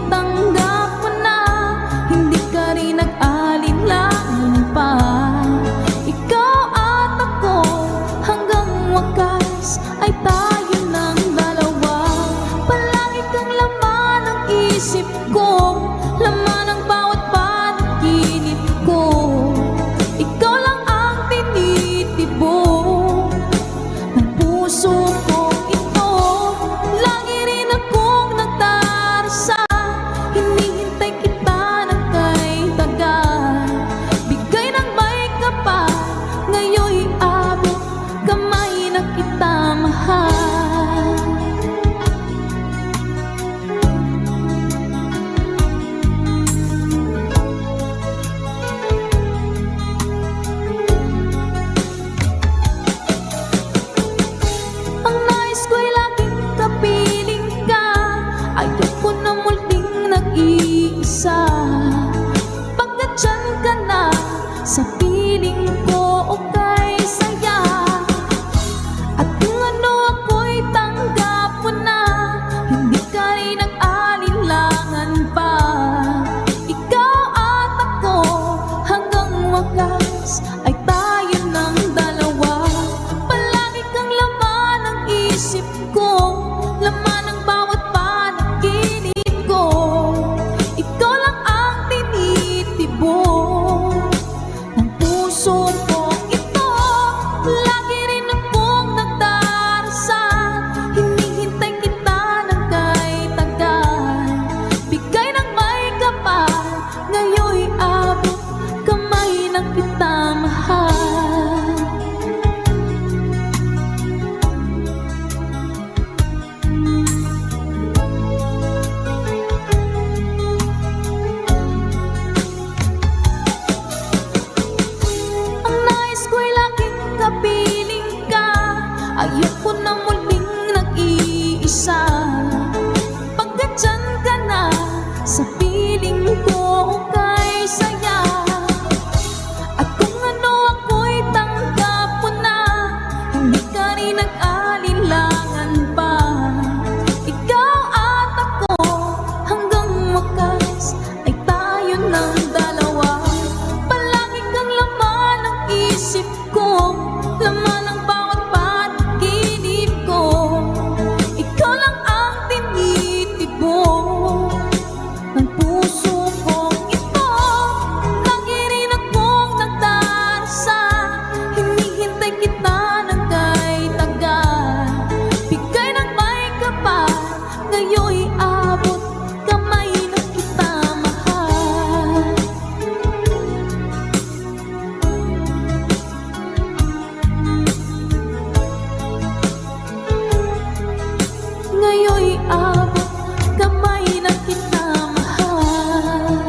tanggap mo na, hindi ka rin nag-alinlangan pa. Ikaw at ako hanggang wakas ay tayo ng dalawa. Palagi kang laman ng isip ko, laman ng bawat panaginip ko. Ikaw lang ang tinitibok ng puso ko ito. Lagi rin akong nagdarasa, hinihintay kita ng kay tagal. Bigay ng may kapal, ngayon'y abot kamay na kita mahal. Ang nais ko'y laging kapiling ka, ayoko na muling nag-iisa. Pagkat dyan ka na sa piling ko, okay saya. At kung ano ako'y tanggap mo na, hindi ka rin nag-alinlangan pa. Ikaw at ako hanggang wakas ay tayo ng dalawa. Palagi kang laman ng isip ko, laman ng bawat panaginip ko. Ikaw lang ang tinitibok ng puso ko ito. Lagi rin akong nagdarasal, hinihintay kita ng kay tagal. Bigay ng may kapal, ngayon'y abot kamay na kita mahal. Ang nais ko'y laging kapiling ka, ayoko na muling nag-iisa. Pagkat dyan ka na sa piling ko, okay saya. At kung ano ako'y tanggap mo na, hindi ka rin nag-alinlangan pa. Ikaw at ako hanggang wakas ay tayo ng dalawa. Palagi kang laman ng isip ko, laman ng bawat panaginip ko. Ikaw lang ang tinitibok ng puso ko ito. Lagi rin akong nagdarasal, hinihintay kita ng kay tagal. Bigay ng may kapal, ngayon'y abot kamay na kita mahal. Ngayon'y abot kamay na kita mahal.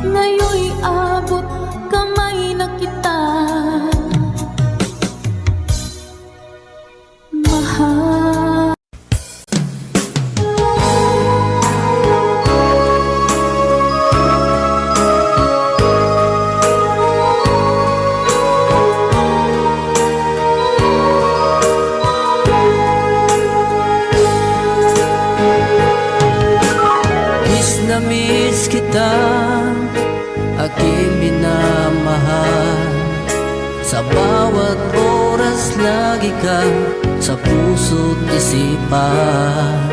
Ngayon'y abot kamay na kita mahal. Miss kita, aking minamahal. Sa bawat oras lagi ka sa puso't isipan.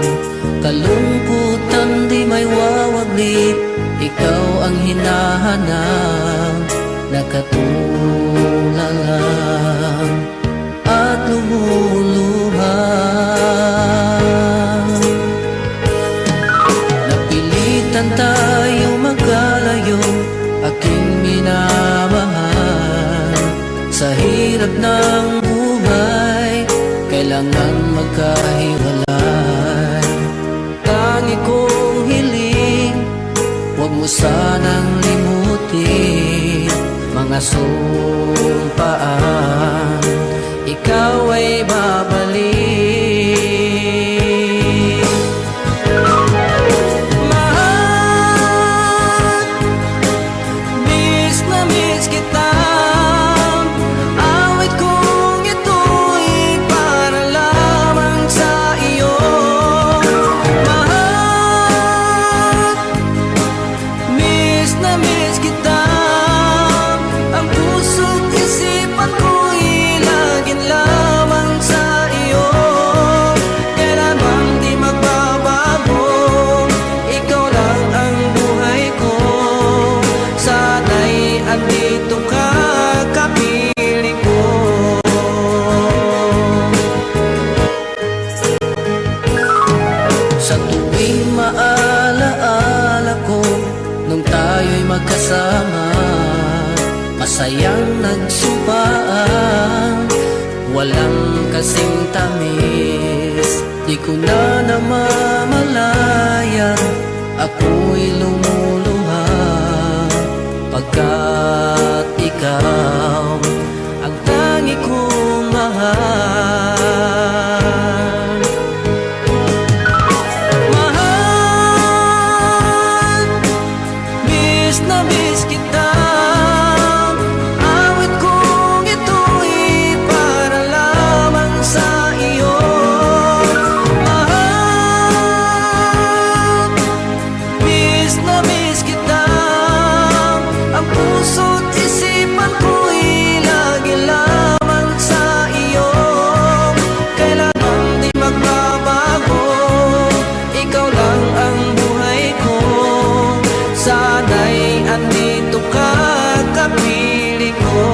Kalungkutan di may wawaglit, ikaw ang hinahanap. Nakatulala at lumuluha. Napilitan tayo magkalayo, aking minamahal. Sa hirap ng buhay, kailangan magkahiwalay. Tangi kong hiling, huwag mo sanang limutin mga sumpaan, ikaw ay babalik. Mahal, miss na miss kita. Awit kong ito'y para lamang sa iyo. Mahal, alaala ko nung tayo'y magkasama, masayang nagsumpaan, walang kasing tamis. Di ko na namamalayan, ako'y lumuluha pagkat ikaw ang tangi kong mahal. Mahal, miss na miss kita. Awit kong ito'y para lamang sa iyo. Mahal, miss na miss kita. Ang puso't isipan ko'y lagi lamang sa iyo. Kailanman di magbabago, ikaw lang ang buhay ko. Sana'y andito ka, kapiling ko.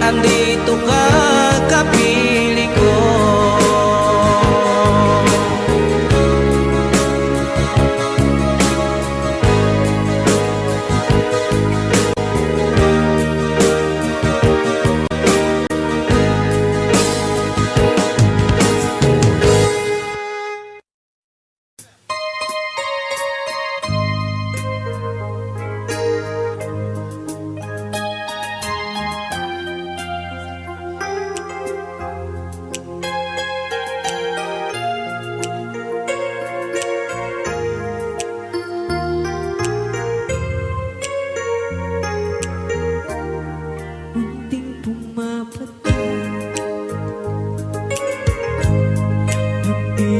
Andito ka, kapiling ko. Di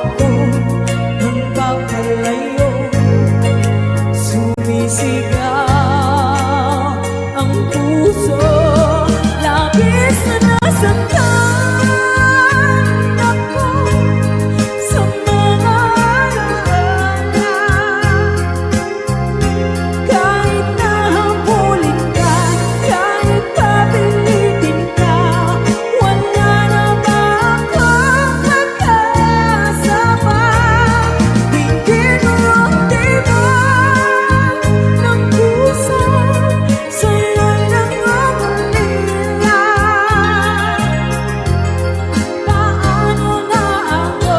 ako nagpapalayo. Sumisigaw ang puso, labis na nasaktan ako sa mga alaala. Kahit nahabulin ka, kahit papilitin ka, wala na ba akong makasama? Bigyan mo ang tibay ng puso, sa'yo lang ang ulila. Paano na ako?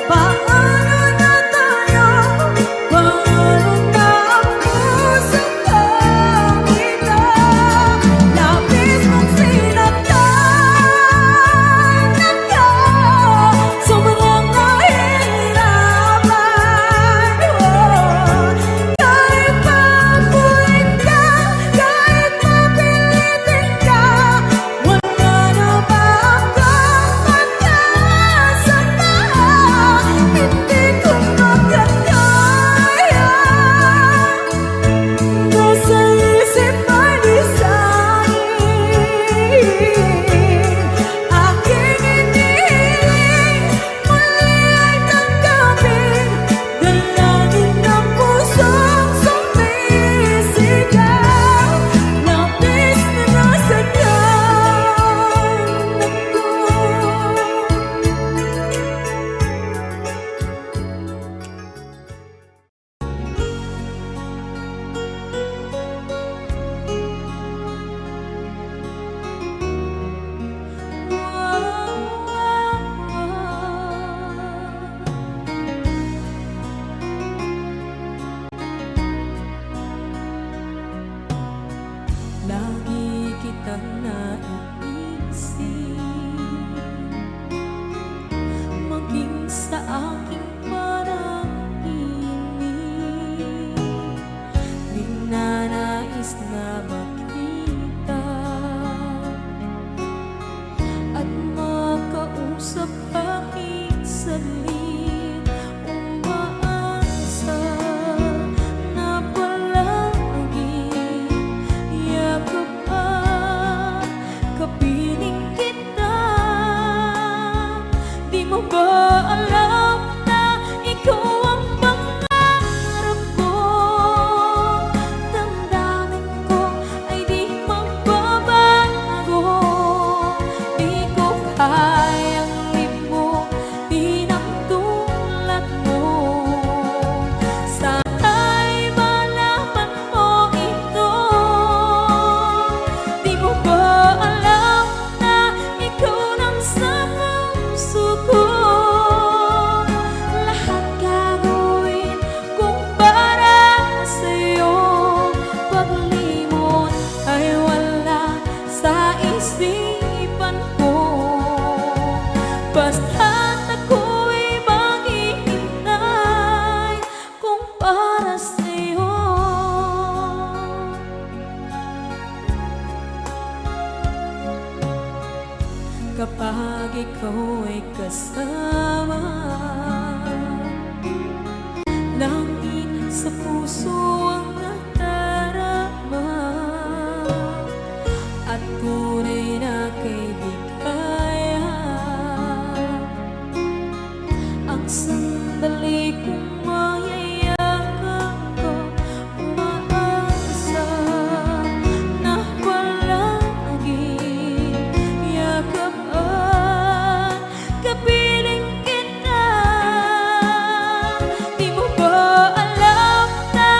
Paano na tayo? Paano na ako sa kanila? Labis mong sinaktan ako, sobrang nahihirapan. Kahit papuin ka, kahit mapilitin ka, wala na ba akong makasama? Hindi ko makakaya. Nasa isip ay lisanin, aking inihiling muli ay tanggapin. Dalangin ng pusong sumisigaw, labis na nasaktan ako. Lagi kitang naiisip, maging sa aking parang inip. Di na nais na makita at makausap kahit saglit. Umaasa na palagi yakap at kapiling kita. Di mo ba alam na ikaw ang pangarap ko? Damdamin ko ay di magbabago. Di ko kayang limutin ang tulad mo. Sana'y malaman mo ito. Di mo ba alam na ikaw nang sa puso ko? Lahat gagawin kung para sa'yo. Paglimot ay wala sa isipan ko. Basta't ako'y maghihintay kung para sa'yo. Kapag ikaw ay kasama, langit sa puso ang nadarama, at tunay na kaibigan. Ang sandali kong mayayakap ko, umaasa na palagi yakap at kapiling kita. Di mo ba alam na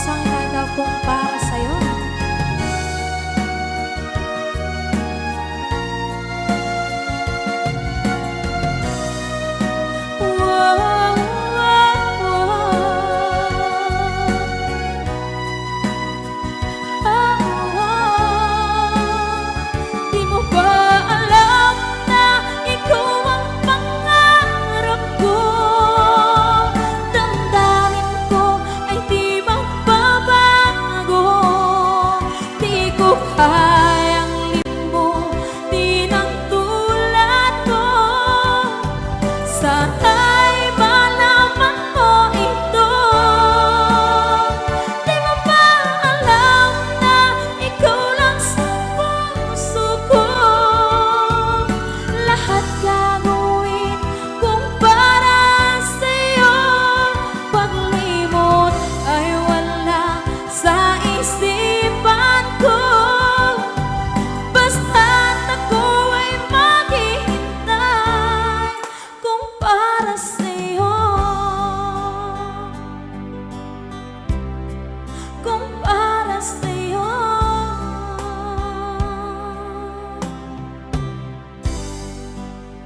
isang kanta pong para sa'yo. Di mo ba alam na ikaw ang pangarap ko? Damdamin ko ay di magbabago. Di ko kayang limutin ang tulad mo. Sana'y malaman mo ito. Di mo ba alam na ikaw lang sa puso ko? Lahat gagawin kung para sa'yo. Paglimot ay wala sa isipan ko. Basta't ako ay maghihintay kung para sa'yo. Kung para sa'yo.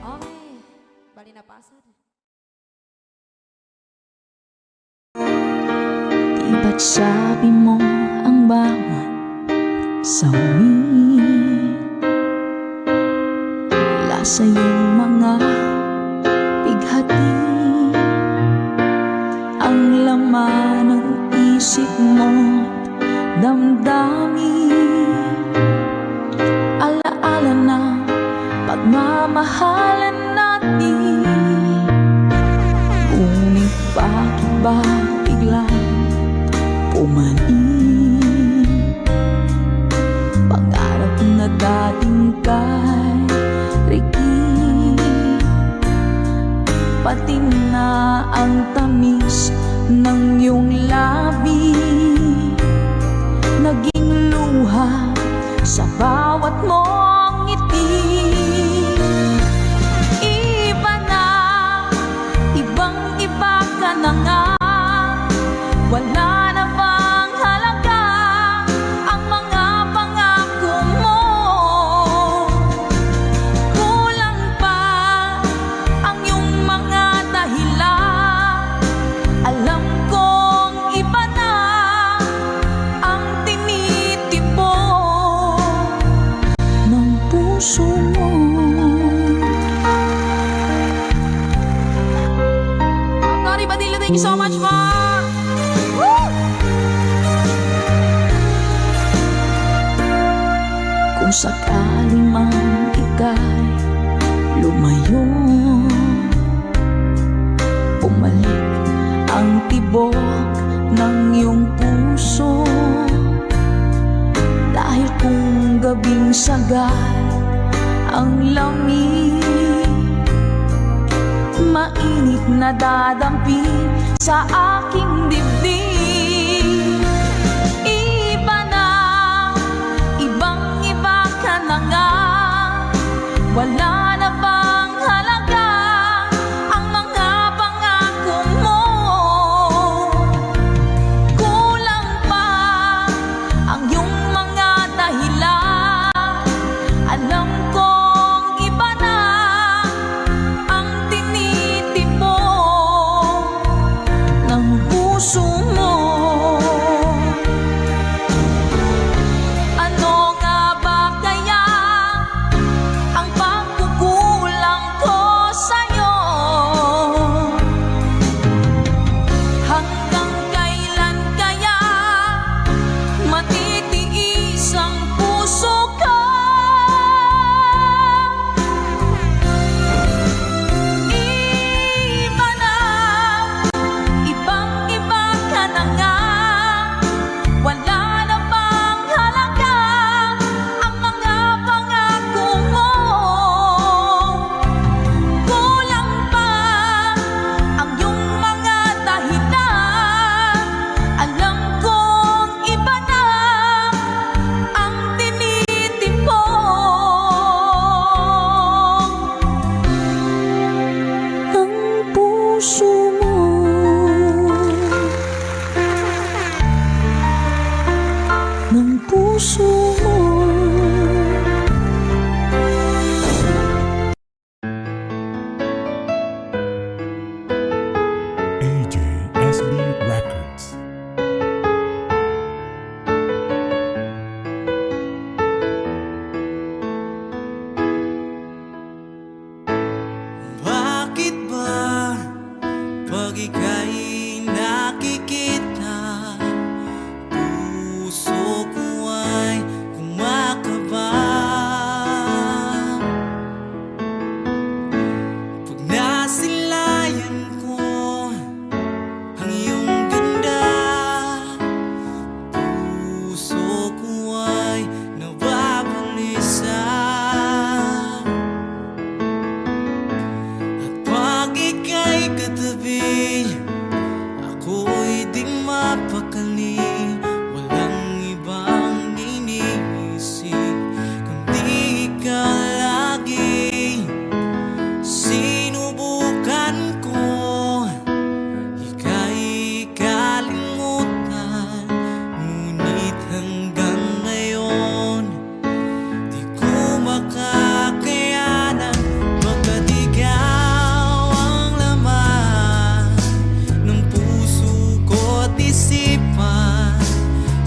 Okay, bali na pasad. Di ba't sabi mo ang bawat sawi wala sa iyong mga bighati? Ang laman ng isip mo't damdamin, alaala na pagmamahalan natin. Ngunit bakit ba biglang pumaling pangarap na dating kay Ricky? Pati na ang tamis ng iyong labi naging luha sa bawat mong ngiti. Iba na, ibang-iba ka na nga. Wala na bang halaga ang mga pangako mo? Kulang pa ang iyong mga dahilan. Alam kong iba na ang tinitipon ng puso mo. Nori Badillo, thank you so much, Ma! Kung sakali man ika'y lumayo, bumalik ang tibok ng iyong puso. Dahil kung gabing sagad ang lamig, mainit na dadampi sa aking dibdib. Iba na, ibang-iba ka na nga. Wala na bang halaga ang mga pangako mo? Kulang pa ang iyong mga dahilan. Alam kong iba na ang tinitipon ng puso mo. Ano nga ba kaya ang pagkukulang isipan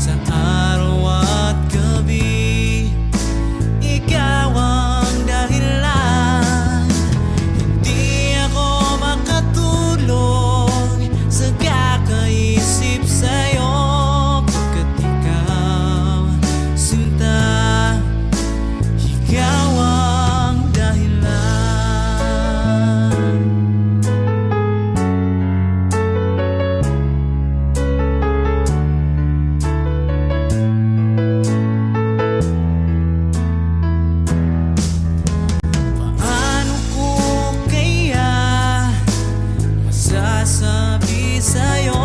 sa araw at gabi. Ikaw ang dahilan, hindi ako makatulog sa kakaisip sa'yo. Pagkat ikaw, sinta, ikaw ang dahilan. Paano ko kaya masasabi sa'yo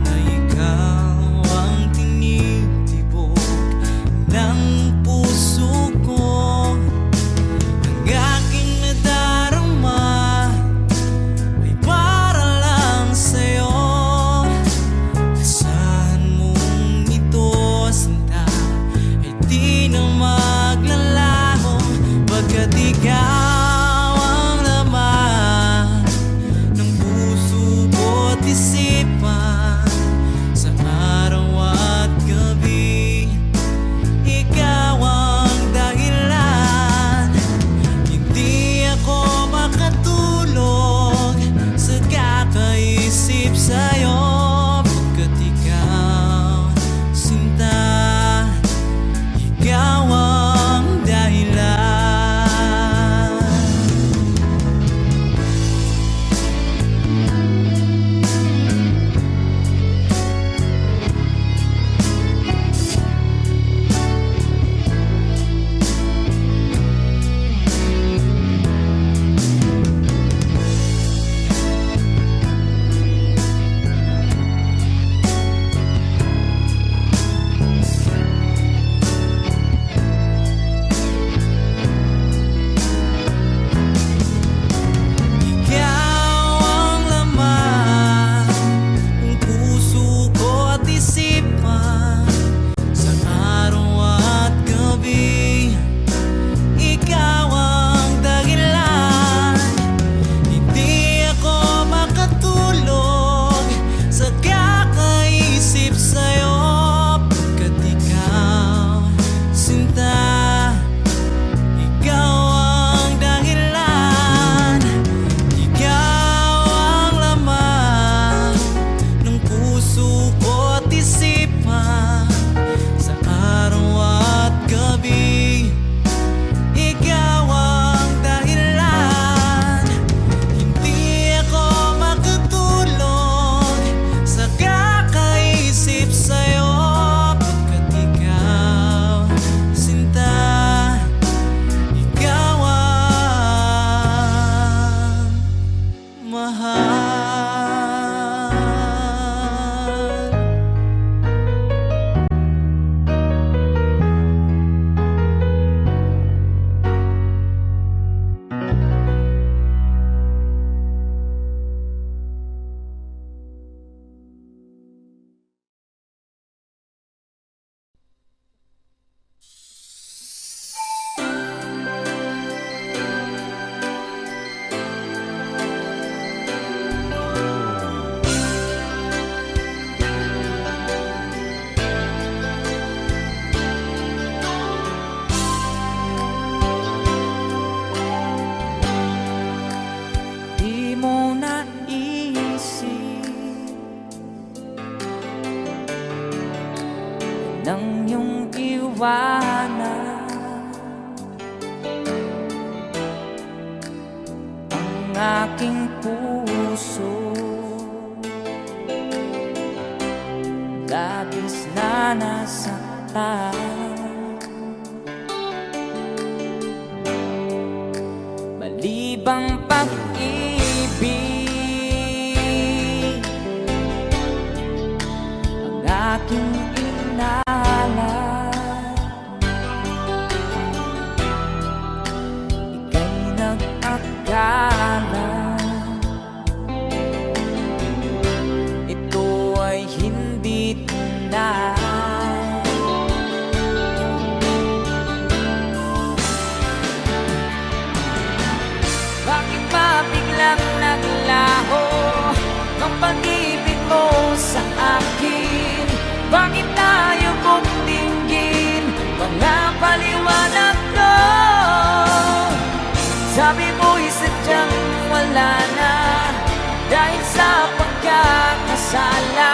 na ikaw ang tinitibok ng puso ko? Ang aking nadarama ay para lang sa'yo. Asahan mong ito, sinta, ay di na maglalaho. Pagkat ikaw ang laman ng puso ko't isipan sa araw at gabi. Ikaw ang dahilan, hindi ako makatulog sa kakaisip sa'yo. Pagkat ikaw, sinta, ikaw ang dahilan. Ikaw ang laman ng puso ko't isipan sa araw at gabi. Ikaw ang dahilan, hindi ako makatulog sa kakaisip sa'yo. Pagkat ikaw, sinta, ikaw ang dahilan. Ikaw ang laman ng puso ko't isipan sa araw at gabi. Ikaw ang dahilan, hindi ako makatulog sa kakaisip sa'yo. Pagkat ikaw, sinta, ikaw ang mahal. Di mo naisip nang iyong iwanan ang aking puso. Labis na nasaktan, malibang pag-ibig ang aking inala. Ika'y nag-akala ito ay hindi tunay. Bakit ba biglang naglaho ang pag-ibig mo nagkasala?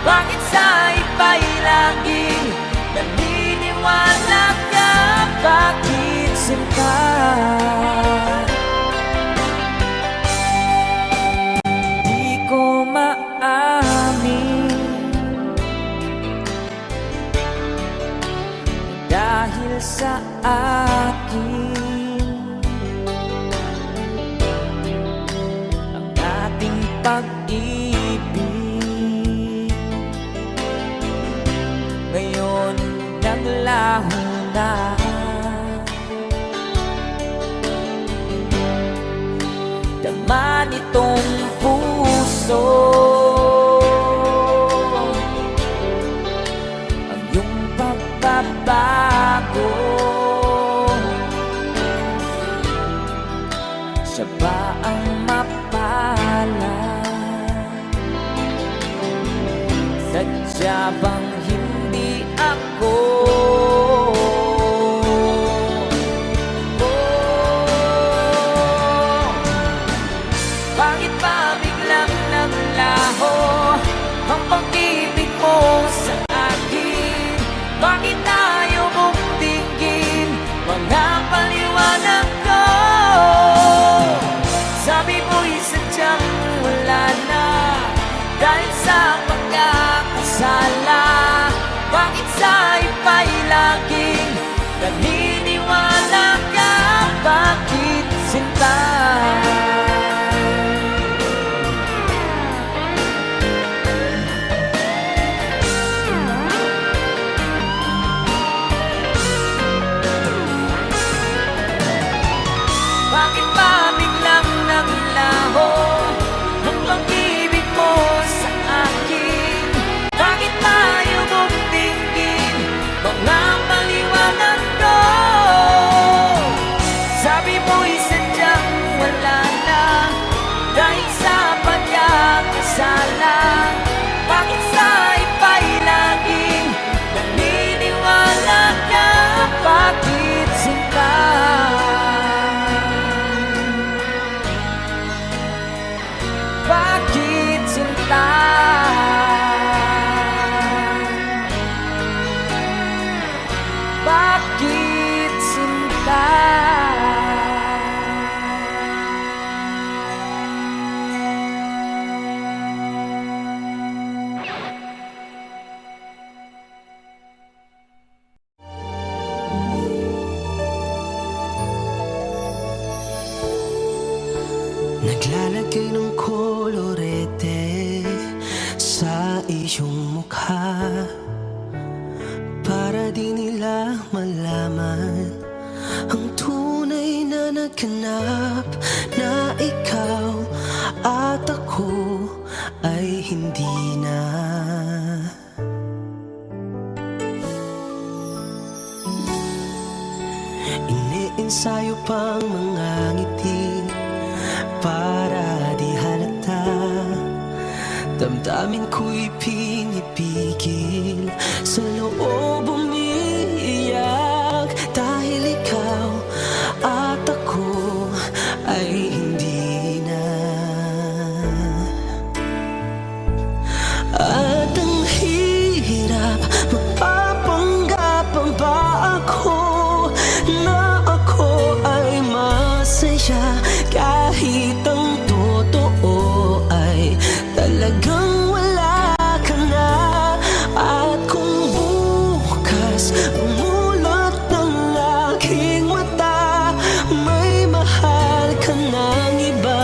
Bakit sa iba'y laging naniniwala ka? Bakit sinta? Di ko maamin dahil sa akin ang ating pag-ibig ngayon naglaho na. Dama nitong puso ang iyong pagbabago. Siya ba ang mapala? Sadya bang hindi ako? Bakit ba biglang naglaho ang pag-ibig mo sa akin? Bakit ayaw mong tingin mga paliwanag ko? Sabi mo'y sadyang wala na dahil sa pagkakasala. Bakit sa iba'y laging naniniwala ka? Bakit sinta? Bakit ba biglang naglaho ang pag-ibig mo sa akin? Bakit tayo mong tingin mga paliwanag ko? Sabi mo'y sadyang wala na dahil sa pagkakasala. Bakit sa iba'y laging naniniwala ka? Bakit sinta? Bakit sinta? Bakit sinta? Naglalagay ng kolorete sa iyong mukha para di nila malaman ang tunay na naghanap na ikaw at ako ay hindi na. Iniensayo pang mga ngiti para di halata. Damdamin ko'y pinipigil sa loob umiiyak dahil ikaw at ako ay hindi na. At ang hirap magpapanggap pa ba ako na ako ay masaya kahit ang totoo ay talagang wala ka na. At kung bukas umulot ng aking mata, may mahal ka ng iba,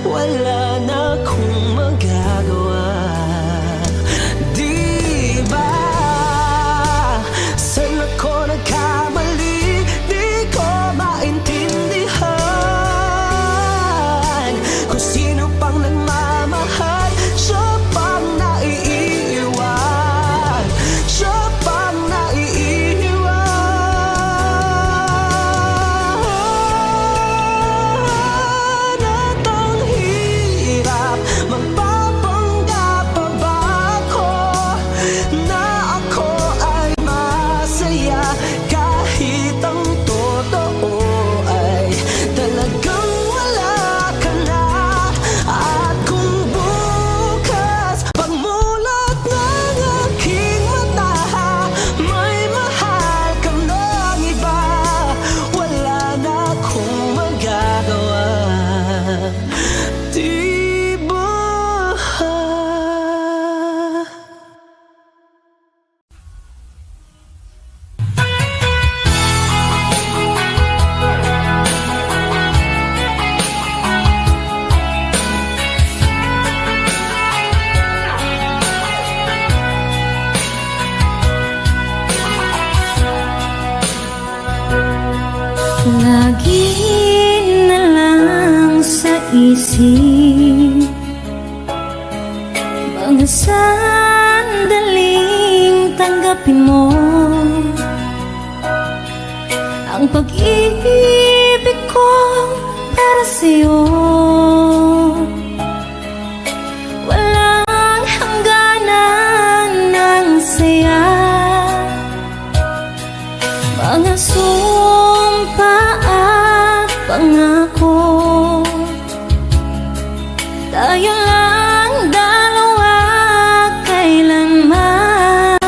wala na akong magagawa. isip. Mga sandaling tanggapin mo ang pag-ibig ko para sa'yo. Walang hangganan ng saya, mga sumpa at pangako. Tayo lang dalawa kailanman.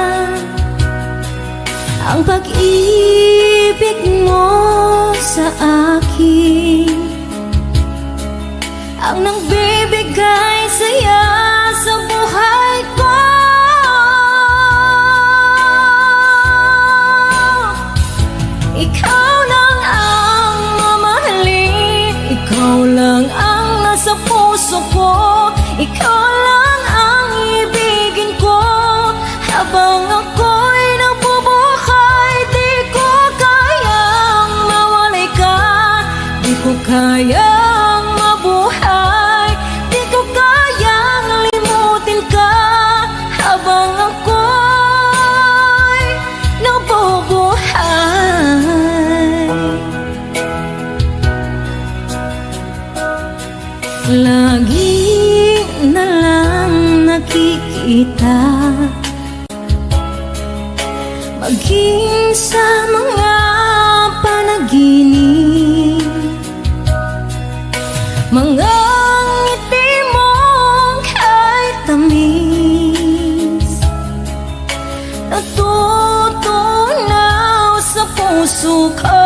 Ang pag-ibig mo sa akin ang nagbibigay saya sa buhay ko. Ikaw lang ang mamahalin, ikaw lang ang nasa puso ko, ikaw lang ang ibigin ko. Habang ako'y nabubuhay, di ko kayang mawalay ka, di ko kayang mabuhay, di ko kayang limutin ka. Habang ako'y nabubuhay, lagi na lang nakikita, maging sa mga panaginip, mga ngiti mong kahit tamis, natutunaw sa puso ko.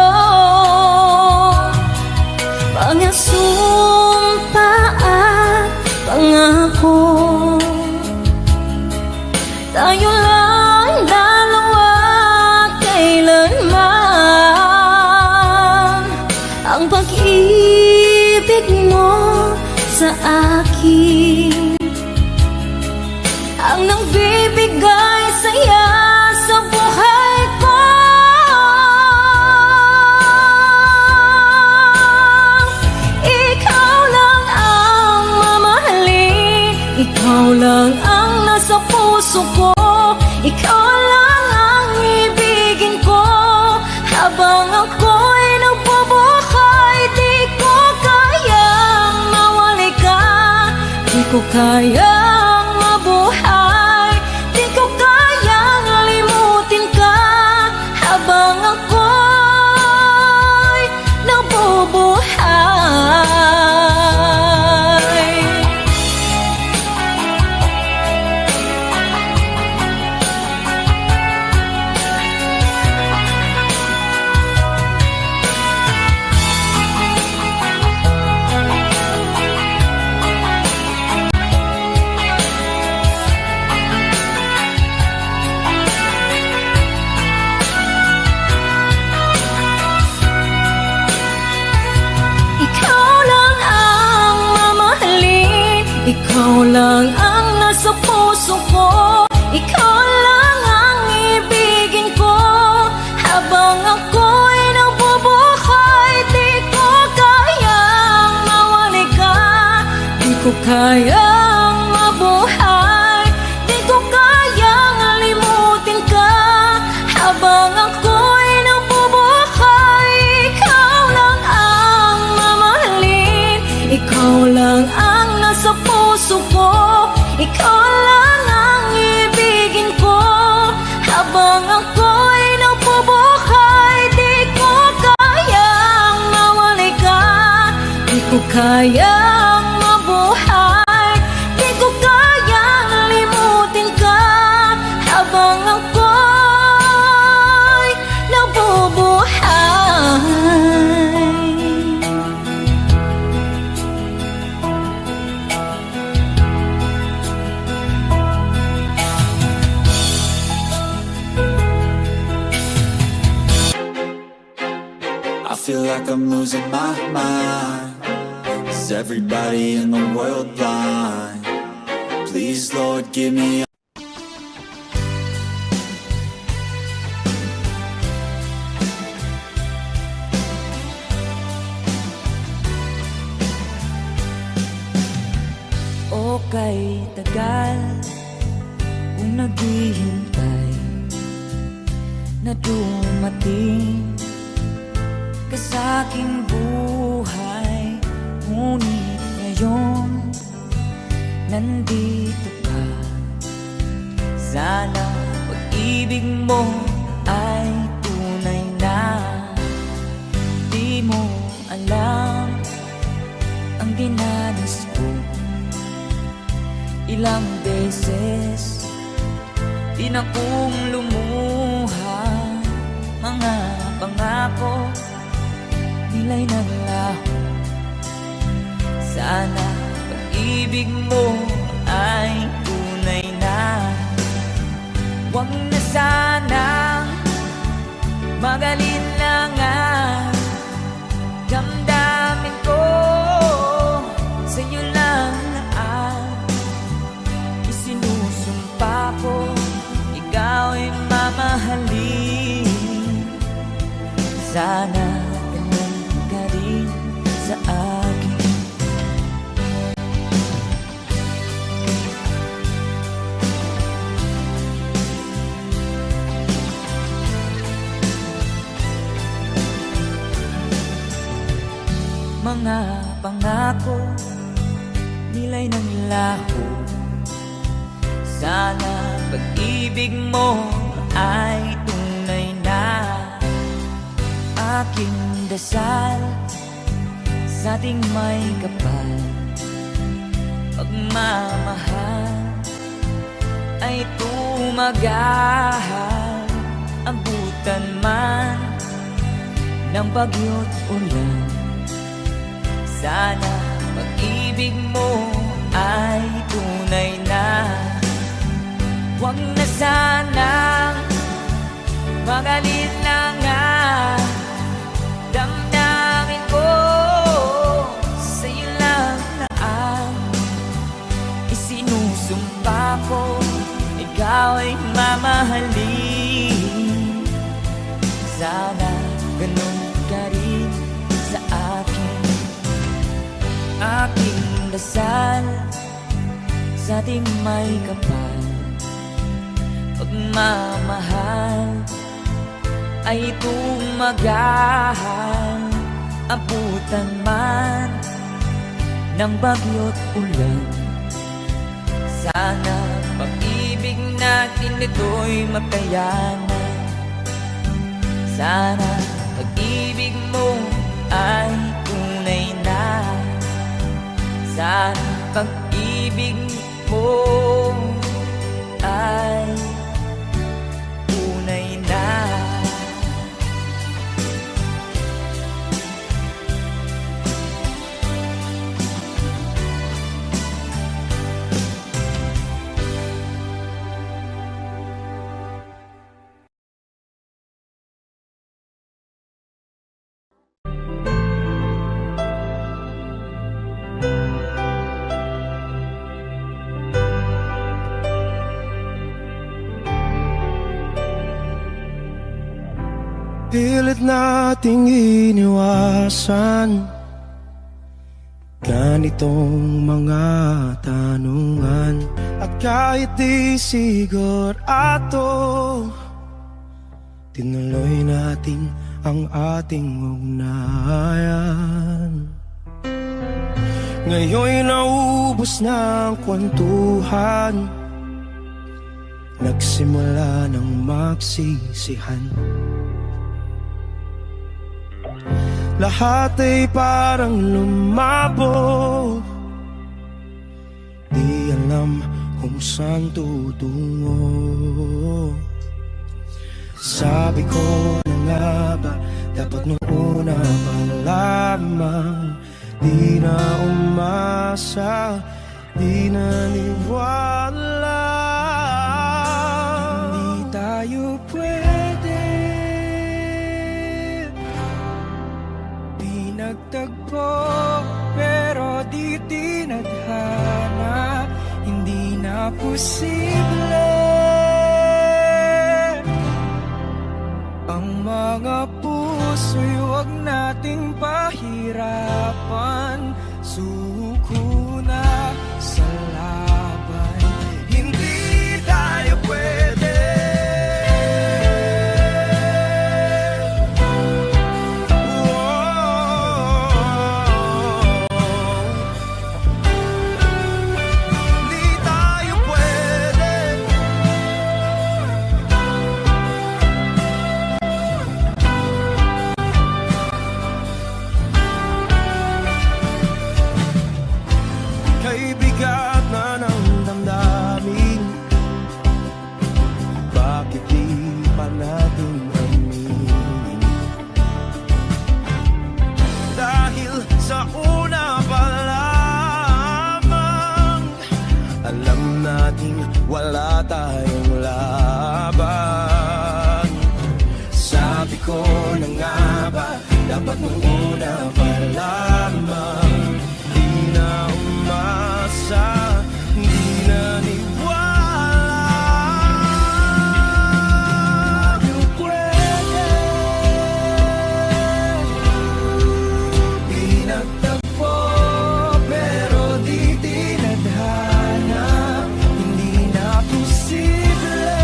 Mga sumpa at pangako, tayo lang dalawa kailanman. Ang pag-ibig mo sa akin ang nagbibigay saya sa buhay ko. Ikaw lang ang mamahalin, ikaw lang ang nasa puso ko, ikaw lang ang ibigin ko. Habang ako'y nabubuhay, di ko kayang mawalay ka, di ko kayang mabuhay, di ko kayang limutin ka. Habang ako'y nabubuhay. Ikaw lang ang mamahalin, ikaw lang ang nasa puso ko, ikaw lang ang ibigin ko. Habang ako'y nabubuhay, di ko kayang mawalay ka, di ko kayang mabuhay, di ko kayang limutin ka. Habang ako'y nabubuhay, ikaw lang ang mamahalin, ikaw lang ang nasa puso ko, ikaw lang ang ibigin ko. Habang ako'y nabubuhay, di ko kayang mawalay ka, di ko kayang mabuhay, di ko kayang limutin ka. Habang ako'y nabubuhay. I feel like I'm losing my mind. Is everybody in the world blind? Please, Lord, give me na dumating ka sa aking buhay. Ngunit ngayon nandito ka. Sana pag-ibig mo ay tunay na. Di mo alam ang dinanas ko. Ilang beses di na kong lumuha. Mga pangako nila'y naglaho. Sana pag-ibig mo ay tunay na. Huwag na sanang magalinlangan. Damdamin ko sa'yo lang ang isinusumpa ko. Ikaw ay mamahalin. Sana ganun ka rin sa akin. Mga pangako nila'y naglaho. Sana pag-ibig mo ay tunay na. Aking dasal sa ating may kapal. Pagmamahal ay tumagahal. Abutan man ng bagyo't ulan. Sana pag-ibig mo ay tunay na. Huwag na sanang magalinlangan. Damdamin ko sa'yo lang na ang isinusumpa ko. Ikaw ay mamahalin. Sana ganun ka rin sa akin. Aking dasal sa ating may kapal. Pagmamahal ay tumagahal. Abutan man ng bagyo't ulan. Sana pag-ibig natin ito'y makayanan. Sana pag-ibig mo ay tunay na. Sana pag-ibig mo ay tunay na. Pilit nating iniwasan ganitong mga tanungan. At kahit di sigurado, tinuloy natin ang ating ugnayan. Ngayon'y naubos na ang kwentuhan. Nagsimula ng magsisihan. Lahat ay parang lumabo. Di alam kung saan tutungo. Sabi ko na nga ba, dapat nung una pa lamang. Di na umasa, di naniwala. Hindi tayo pwede. Nagtagpo pero di tinadhana. Hindi na posible ang mga puso'y huwag nating pahirapan. Suko na sa laban. Hindi tayo pwede. wala tayong laban. Sabi ko na nga ba, dapat nung una pa lamang. Di na umasa, di na niwala. Yung pwede, di nagtagpo, pero di tinadhana. Hindi na posible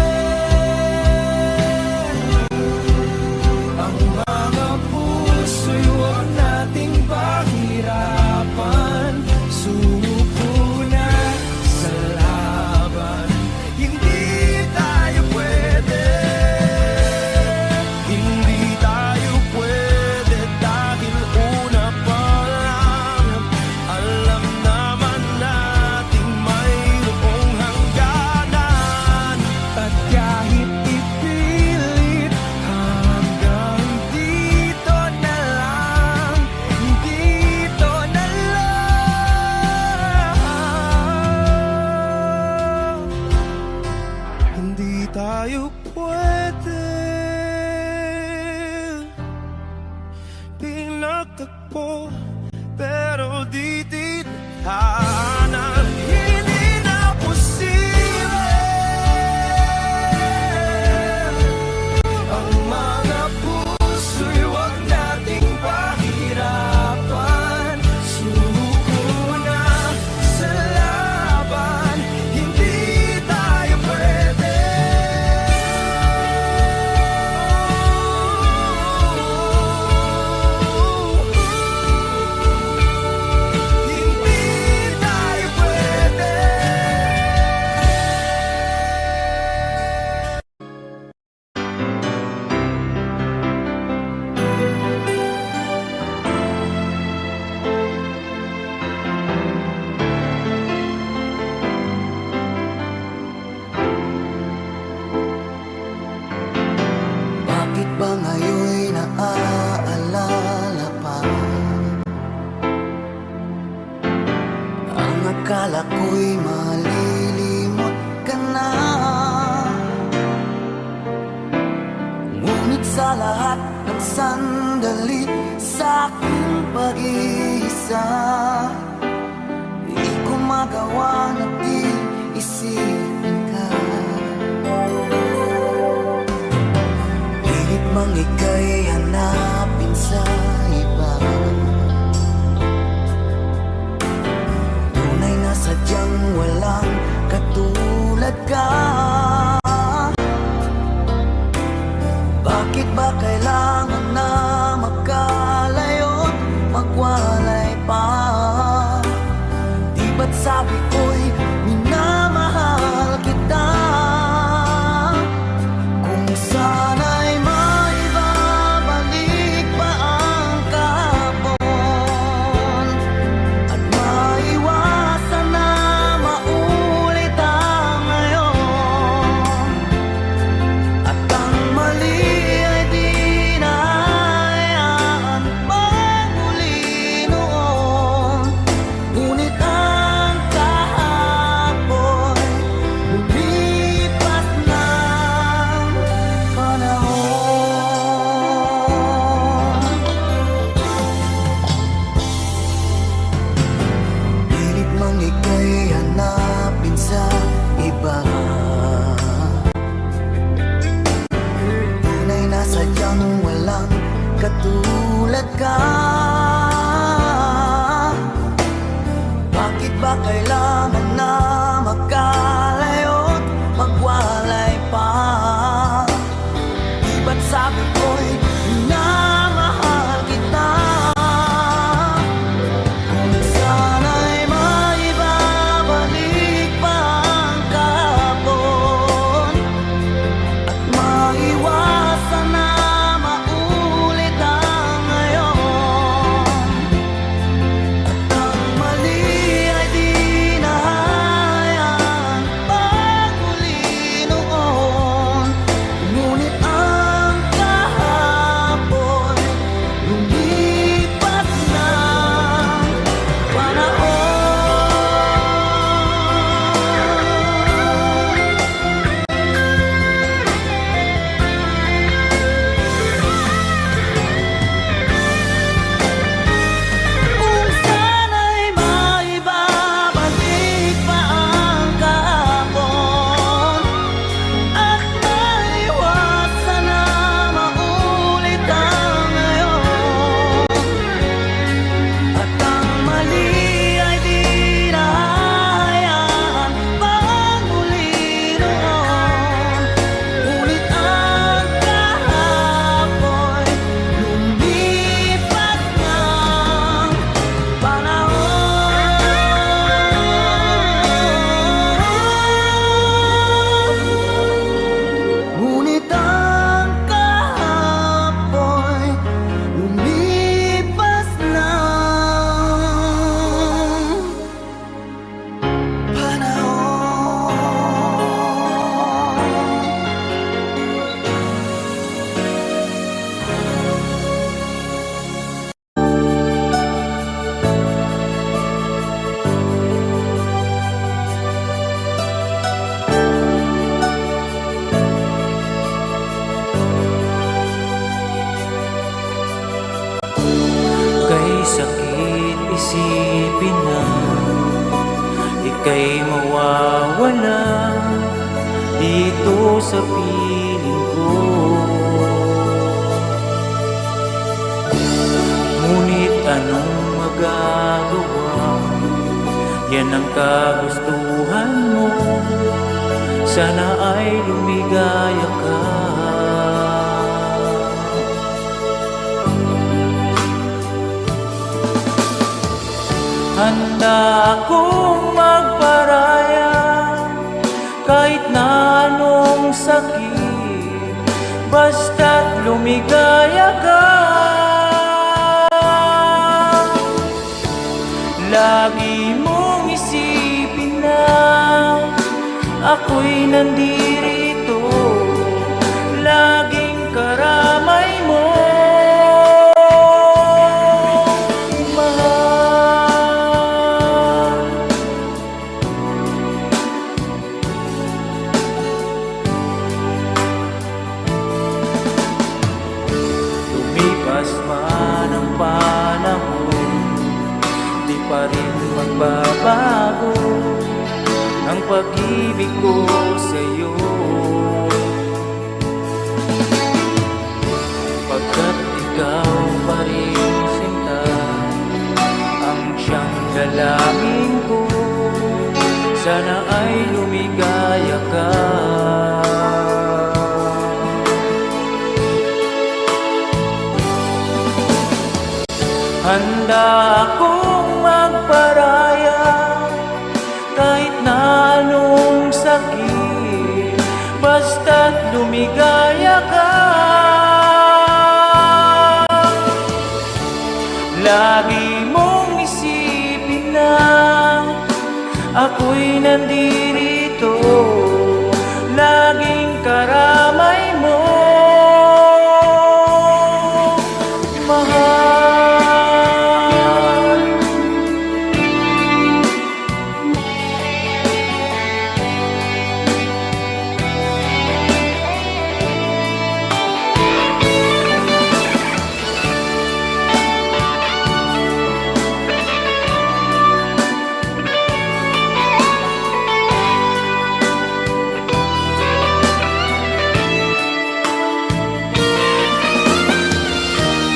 ang mga puso'y huwag nating pahirapan. Sumuko na sa laban. Hindi tayo pwede, hindi tayo pwede dahil una pa lang alam naman nating mayroong hangganan. At kahit ipilit hanggang dito na lang, dito na lang. Hindi tayo pwede, pinagtagpo, pero di tinadhana. Hindi na posible ang mga puso'y huwag nating pahirapan. Sumuko na sa laban. Hindi tayo pwede. Hindi tayo pwede. Bakit ba ngayon'y naaalala pa? Ang akala ko'y malilimot ka na. Ngunit sa lahat ng sandali sa aking pag-iisa, di ko magawa na di isipin ka. Pilit mang ika'y hanapin sa iba, tunay na sadyang walang katulad ka. Bakit ba kailangan na magkalayo't magwalay pa? Di ba't sabi ko'y minamahal kita? Kung sana'y maibabalik pa ang kahapon at maiwasan na maulit ang ngayon, at ang mali ay di na hayaan magmuli noon. Ngunit ang kahapon lumipas ng panahon. Pilit mang ika'y hanapin sa iba, tunay na sadyang walang katulad ka. Bakit ba kailangan na magkalayo't magwalay pa? Di ba't sabi ko'y minamahal kita? Kung sana'y maibabalik pa ang kahapon at maiwasan na maulit ang ngayon, dito sa piling ko. Ngunit anong magagawa? Yan ang kagustuhan mo. Sana ay lumigaya ka. Handa akong magparaya kahit na anong sakit, basta't lumigaya ka. Lagi mong isipin na ako'y nandirito, laging karamay mo. Lumipas man ang panahon, di pa rin magbabago ang pag-ibig ko sa'yo. Pagkat ikaw pa rin sinta ang siyang dalangin ko, sana ay lumigaya ka. Handa akong magparaya kahit na anong sakit, basta't lumigaya ka. Lagi mong isipin na ako'y nandirito, laging karamay mo.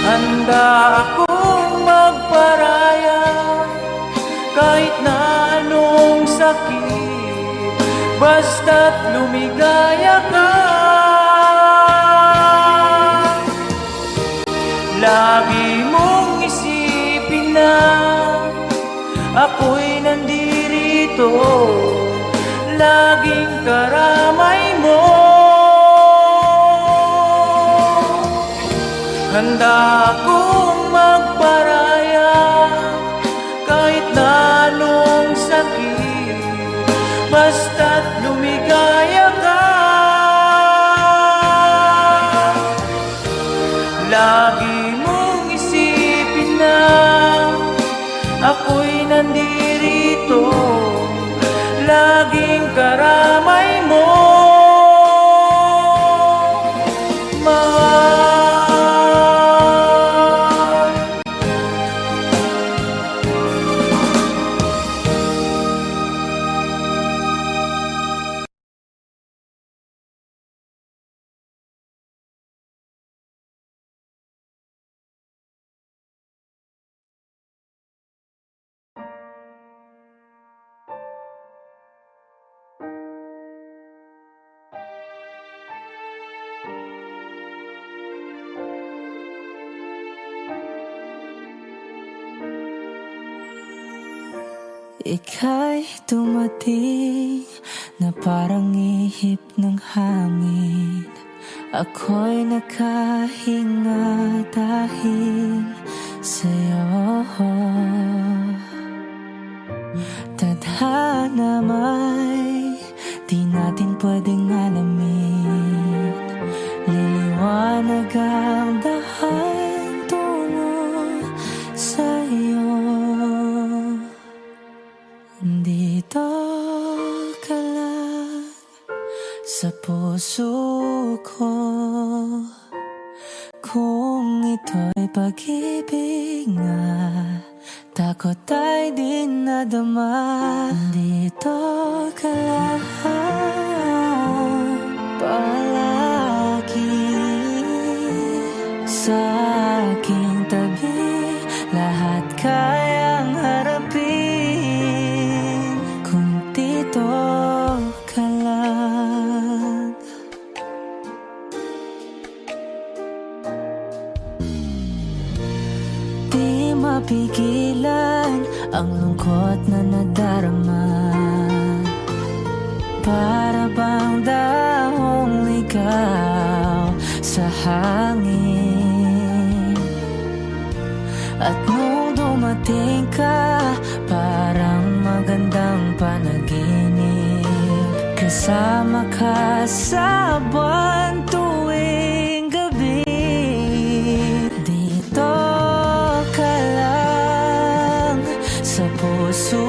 Handa akong magparaya kahit na anong sakit, basta't lumigaya ka. Lagi mong isipin na ako'y nandirito, laging karamay mo. Handa akong magparaya kahit na anong sakit, basta't lumigaya ka. Lagi mong isipin na ako'y nandirito, laging karamay mo. Ika'y dumating na parang ihip ng hangin. Ako'y nakahinga dahil sa'yo. Tadhana may di natin pwedeng alamin. Liliwanag ang dahan tungo sa'yo. Dito ka lang sa puso ko, kung ito'y pag-ibig nga, takot ay di nadama. Dito ka lang mapigilan ang lungkot na nadarama. Para bang dahong ligaw sa hangin. At nung dumating ka, parang magandang panaginip. Kasama ka sa buwan tuwing gabi. Dito ka lang sa puso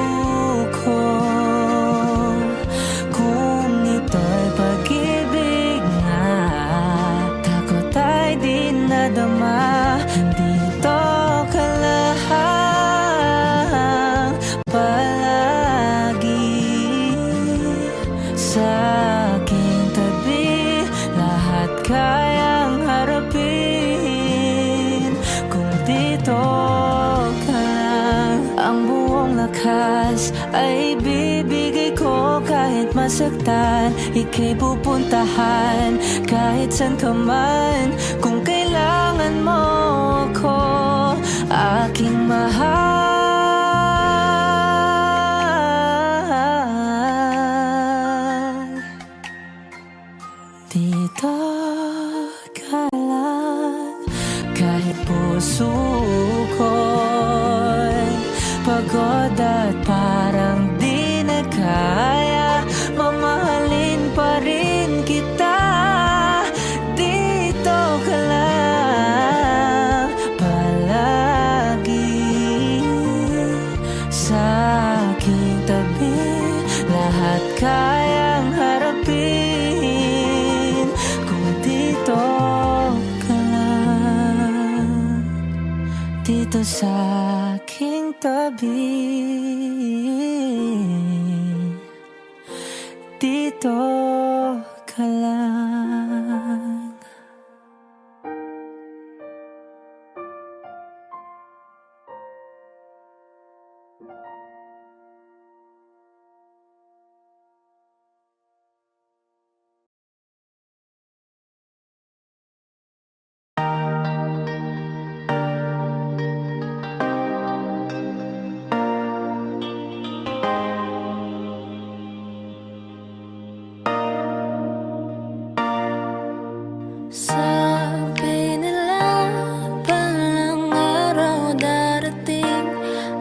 ko. Kung ito'y pag-ibig nga, takot ay di nadama. Dito ka lang palagi sa aking tabi. Lahat kayang harapin kung dito ka lang. Ang buong lakas ay bibigay ko kahit masaktan. Ika'y pupuntahan kahit saan ka man. Kung kailangan mo ako, aking mahal. Dito ka lang kahit puso ko'y pagod at parang di na kaya. Mamahalin pa rin kita. Dito ka lang palagi sa aking tabi. Lahat kayang harapin kung dito ka lang. Dito sa aking tabi. Dito ka lang. Sabi nila palang araw darating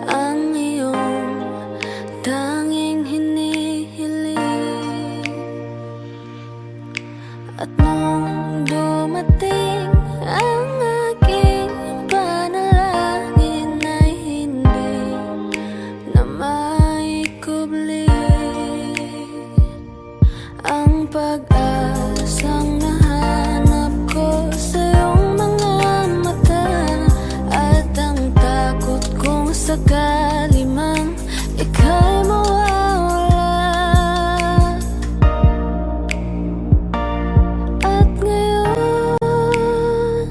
ang iyong tanging hinihiling. At nung dumating ang aking panalangin ay hindi na maikubli. Ang pag-asang nahanap ko sa iyong mga mata, at ang takot kung sakali mang ika'y mawawala. At ngayon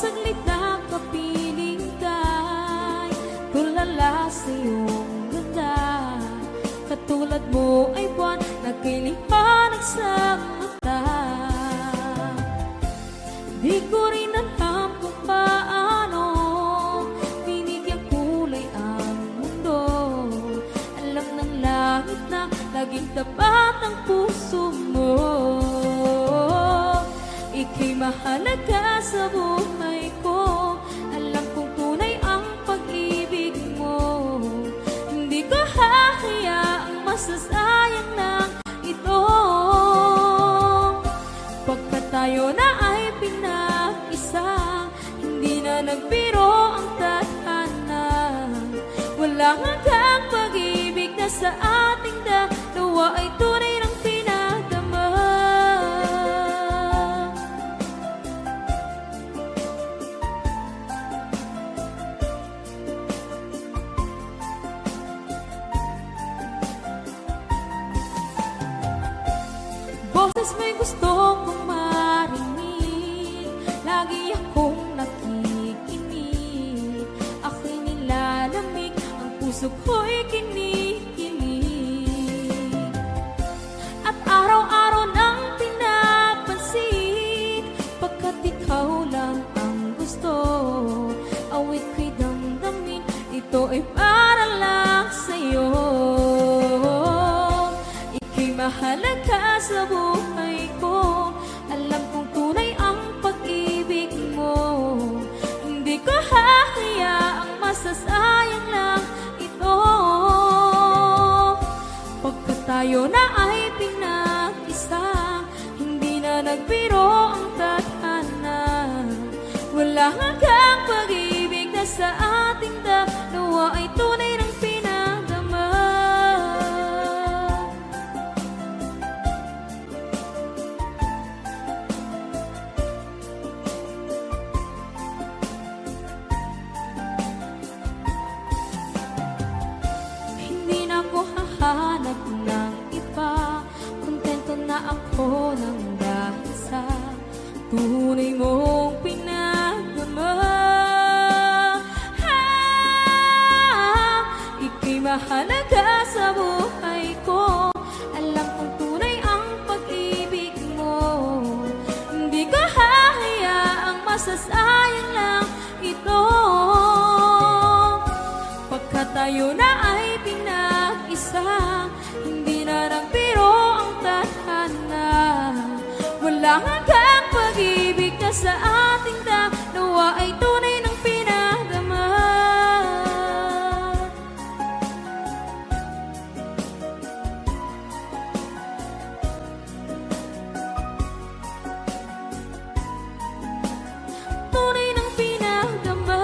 saglit na kapiling ka'y tulala sa iyong ganda. Katulad mo ay buwan na kiliwanag sa mata. Di ko rin alam kung paano binigyang kulay ang mundo. Alam ng langit na laging tapat ang puso mo. Ika'y mahalaga sa buhay ko. Alam kong tunay ang pag-ibig mo. Hindi ko hahayaang masasayang na ito. Pagkat tayo na ay pinag-isa, hindi na nagbiro ang tadhana. Walang hanggang pag-ibig na sa ating dalawa ay tunay ng pinagdama. Boses mo'y gusto kong marinig, lagi akong nakikinig. Ako'y nilalamig, ang puso ko'y kinikilig. At araw-araw nang pinapansin, pagkat ikaw lang ang gusto. Awit ko'y damdamin, ito ay para lang sa'yo. Ika'y mahalaga sa buhay ko. Alam kong tunay ang pag-ibig mo. Hindi ko hahayaang masasayang lang ito. Pagkat tayo na ay pinag-isa, hindi na nagbiro ang tadhana. Wala hanggang pag-ibig na sa ating dalawa ay tunay ng pinagdama. Hindi na ako hahanap ng iba, kontento na ako ng dahil sa tunay mong pinagdama. Ika'y mahalaga sa buhay ko. Alam kong tunay ang pag-ibig mo. Hindi ko hahayaang masasayang lang ito. Pagkat tayo na ay pinag-isa, hindi na nagbiro ang tadhana. Walang hanggang pag-ibig na sa ating dalawa ay tunay ng pinagdama. Tunay ng pinagdama.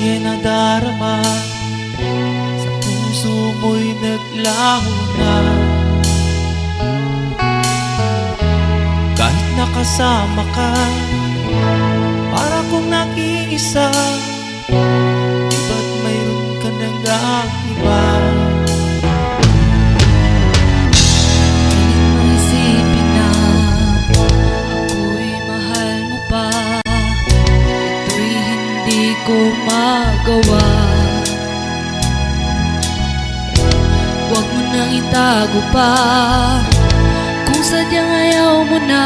ay nadarama, sa puso mo'y naglaho na. Kahit nakasama ka, para kong nag-iisa, di ba't mayroon ka nang iba? Pilit mong isipin na ako'y mahal mo pa. Ito'y hindi ko magawa. Huwag mo nang itago pa kung sadyang ayaw mo na.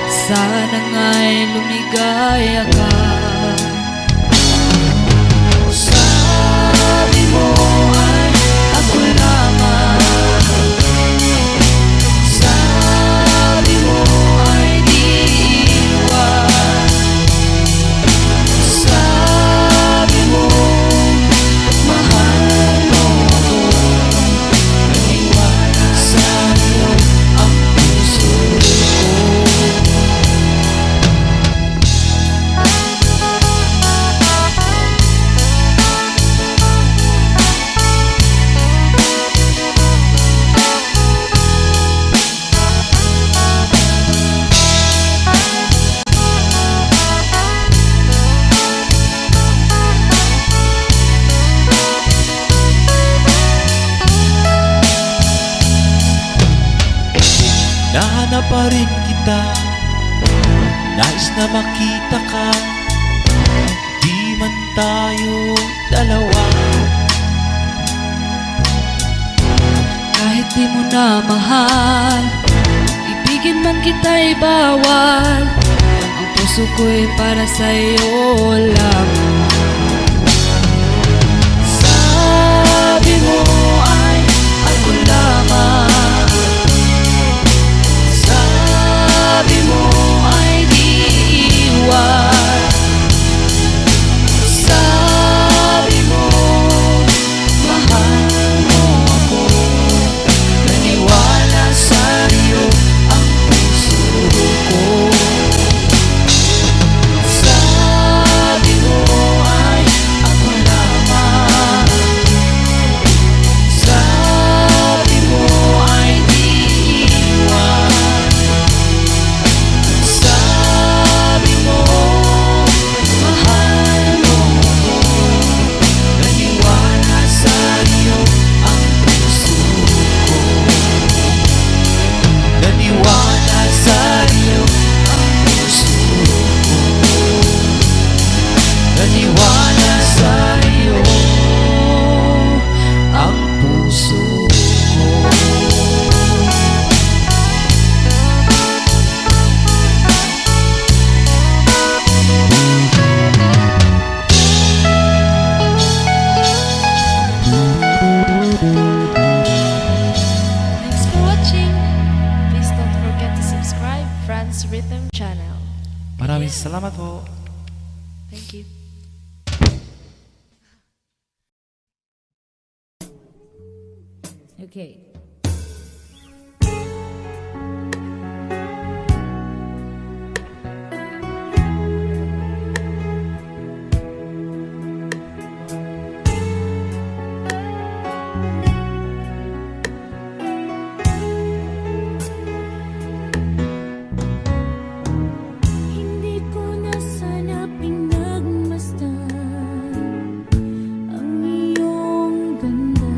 Sana nga'y lumigaya ka. Sabi mo ay ako lamang, sabi mo ay di iwan, sabi mo mahal mo ako. Naniwala sa'yo ang puso ko. Nahanap pa rin kita, nais na makita ka, di man tayo dalawa. Kahit di mo na mahal, ibigin man kita'y bawal. Ang puso ko'y para sa'yo lamang. Sabi mo ay ako lamang, sabi mo ay di iwan, sabi mo mahal mo ako. Naniwala sa'yo ang puso ko. Sabi mo ay ako lamang, sabi mo ay di iwan, sabi mo mahal mo ako. Naniwala sa'yo ang puso ko. Naniwala sa'yo Ang puso ko. naniwala sa'yo ang puso ko. Thanks for watching. Please don't forget to subscribe Franz Rhythm channel. Maraming salamat po. Thank you. Okay. Hindi ko na sana pinagmasdan ang iyong ganda.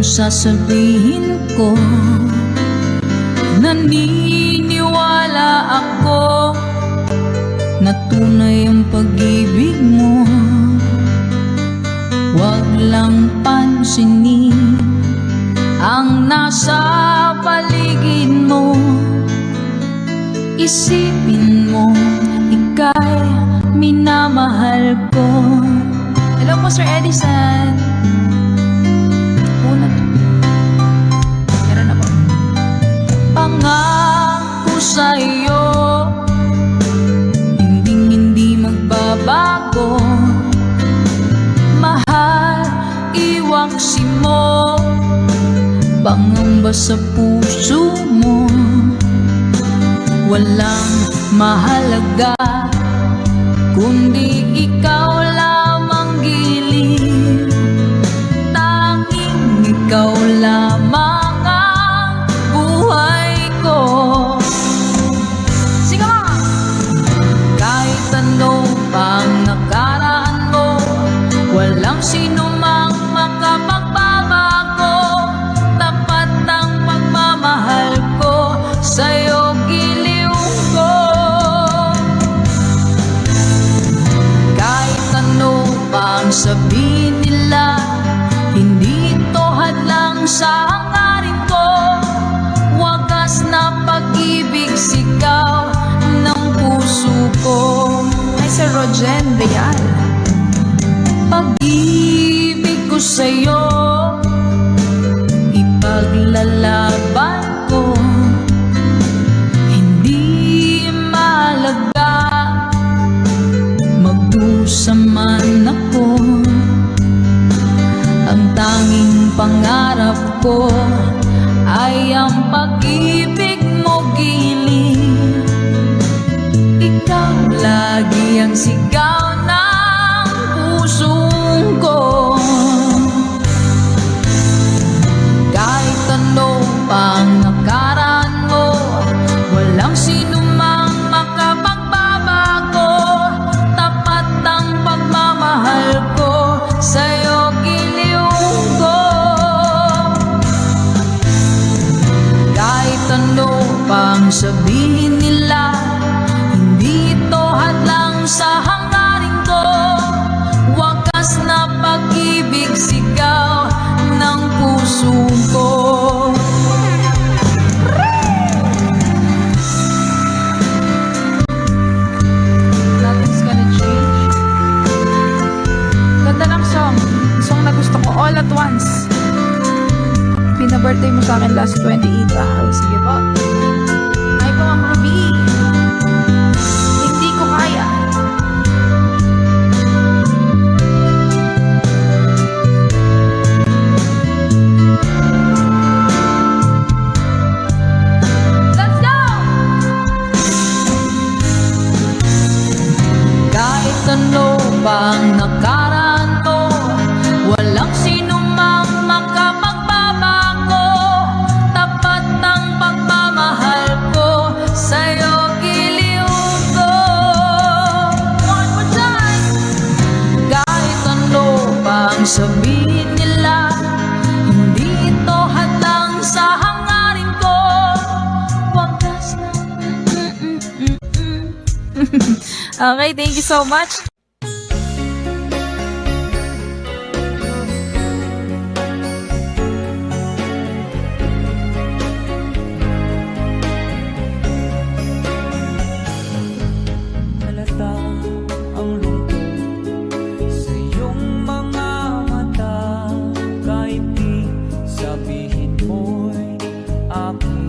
sasabihin ko? Naniniwala ako na tunay ang pag-ibig mo. Huwag lang pansinin ang nasa paligid mo. Isipin mo, ika'y minamahal ko. Hello po, Sir Edison. Una to. Meron na po. Pangako sa'yo, hindi magbabago. Mahal, iwaksi mo, pangamba sa puso mo. Walang mahalaga kundi ikaw lamang giliw. Tanging ikaw lamang ang buhay ko. Sige mga! Kahit ano pang nakaraan mo, walang sino mang makapagbabago. Tapat ang pagmamahal ko sa'yo, giliw ko. Kahit ano pang sabihin nila, hindi ito hadlang sa hangarin ko. Wagas na pag-ibig, sigaw ng puso ko. Ay, Sir Rogen Real. Pag-ibig ko sa'yo, ipaglalaban ko. Hindi mahalaga magdusa man ako. Ang tanging pangarap ko ay ang pag-ibig mo, giliw. Ikaw lagi ang sigaw ng puso ko. Kahit ano pang nakaraan mo, walang sino mang makapagbabago. Tapat ang pagmamahal ko sa'yo, giliw ko. Kahit ano pang sabihin nila, hindi ito hadlang sa hangarin ko. Wagas na pag-ibig, sigaw ng puso ko. Nothing's gonna change. Ganda ng song. Song na gusto ko, All at Once. Pina-birthday mo sa akin last 28. Sige po. Ay po, Ma'am Ruby. Hindi ko kaya. Let's go! Kahit ano pang nakaraan mo, walang sino mang makapagbabago. Tapat ang pagmamahal ko sa'yo, giliw ko. One more time! Kahit ano pang sabihin nila, hindi ito hadlang sa hangarin ko. Wagas na. Okay, thank you so much. Halata ang lungkot sa iyong mga mata. Kahit di sabihin mo'y aking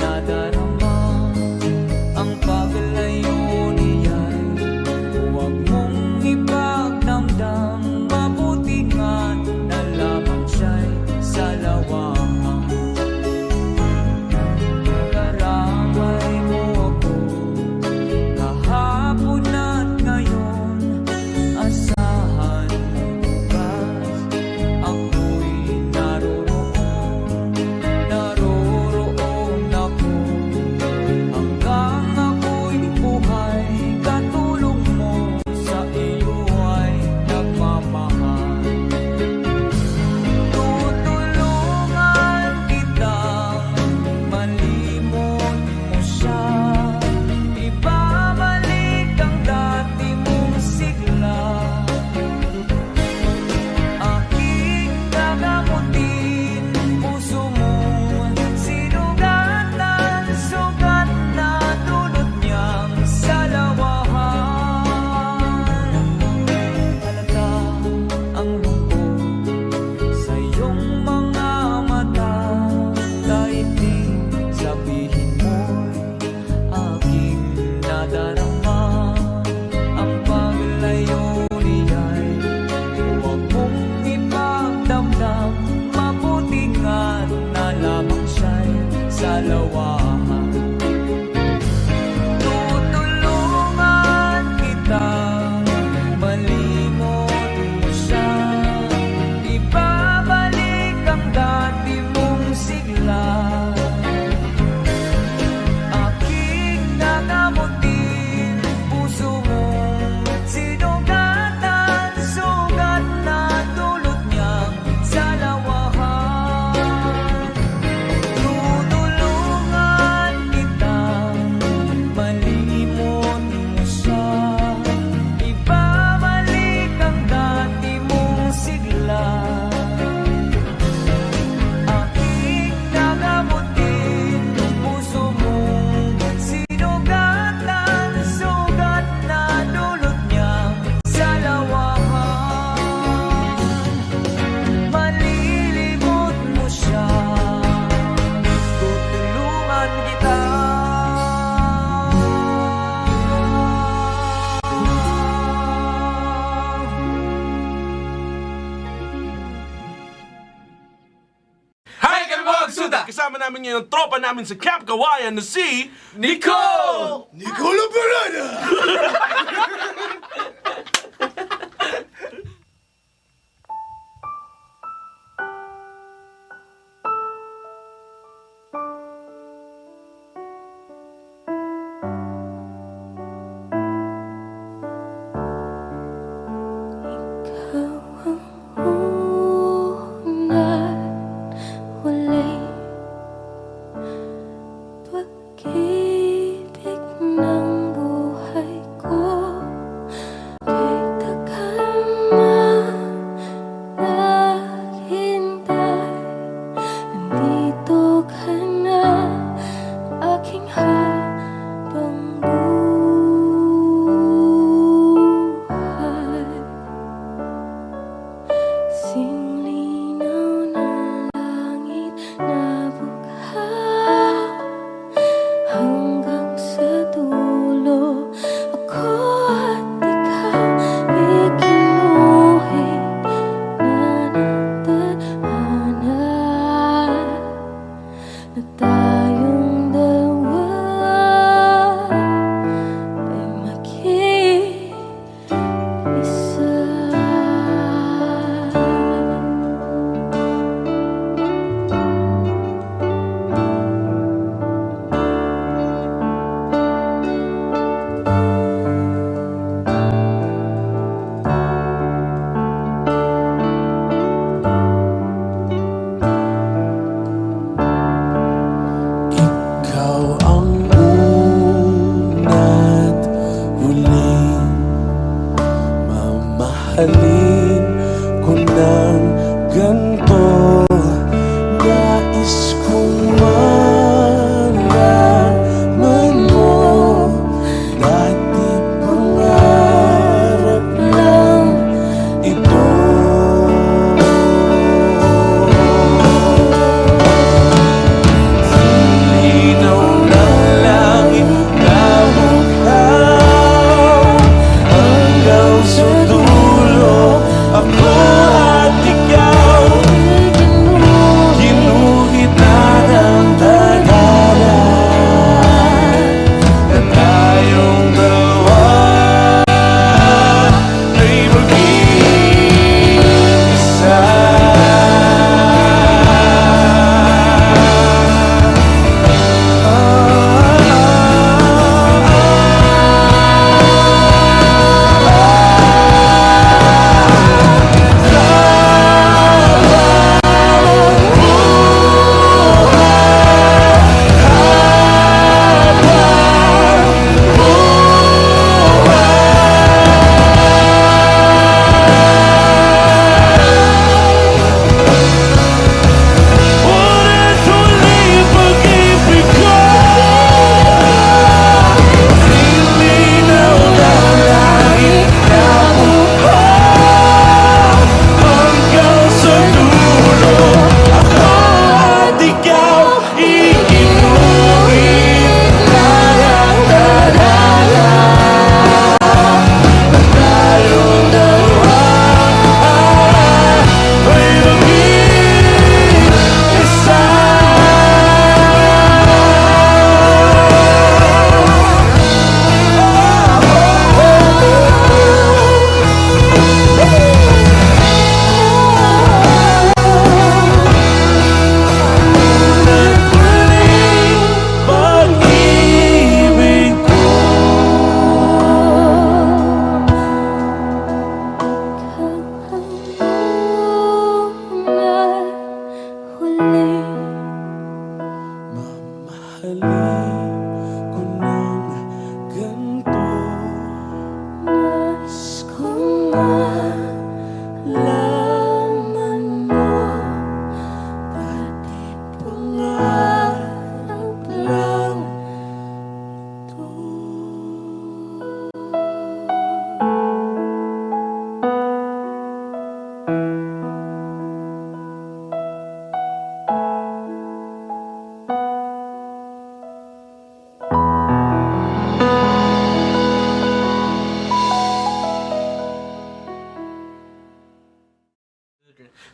nadarama. Ang paglayo niya'y huwag mo Ingat na lamang siya'y sa lawahan. Tutulungan kita, malimot mo siya. Ibabalik ang dati mong sigla. Aking nanamutin, puso mong sinugatan, sugat na dulot niyang sa lawahan. Tutulungan kita, malimot mo siya. Ibabalik ang dati mong sigla. Aking nagamutin, puso mong sinugatan, sugat na dulot niyang sa lawahan. Malilimot mo siya, tutulungan kita. Hi, kami mga Agsuda! Kasama namin ngayon ang tropa namin sa Camp Kawayan na si Nicole! Nicole Parada! Walang pag-ibig ng buhay ko. Kay tagal naghintay, nandito ka na, aking habang buhay. Singlinaw ng langit na bughaw, hanggang sa dulo ako at ikaw ikinuhit na nagtadhana na tayong dalawa ay mag-iisa. Ikaw ang una't huling mamahalin ko ng ganito. Nais kong malaman mo, dati pangarap lang ito. Linaw ng langit na bughaw, hanggang sa dulo ako at ikaw.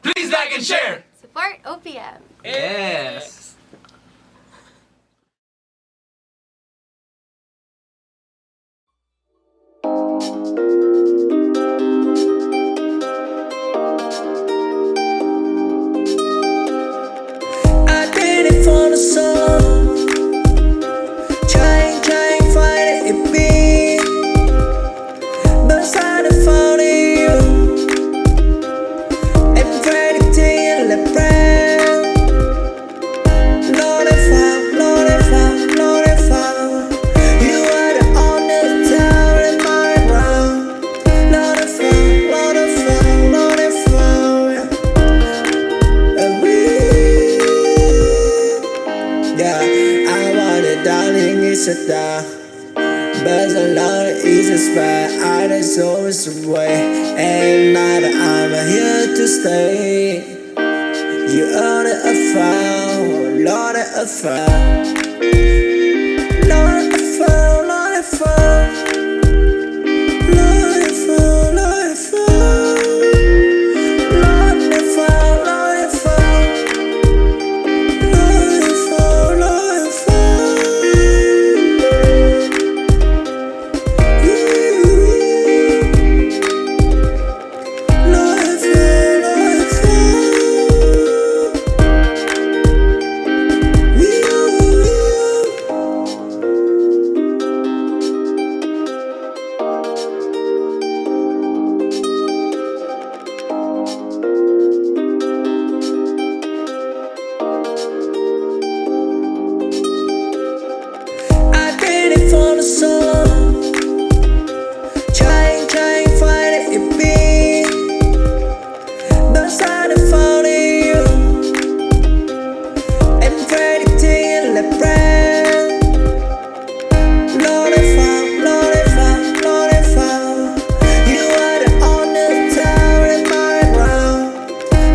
Please like and share! Support OPM. Yes! I did it for the song. Trying, fighting it beat. But I found you. And predicting in the brand. Lord, I found. You are the only town in my round. Lord, I found. And we. Yeah, I want it, darling, it's a die. But a lot of easy spot, I just always away. And now that I'm here to stay, you are the found, Lord, I found. Lord, I found, Lord, I found. Lord, I found, Lord, I found. Lord, I found, Lord, I found. I did it for the song. Trying, fighting it beat. But I found you. And predicting in the brand. Lord, I found. You are the only town in my round.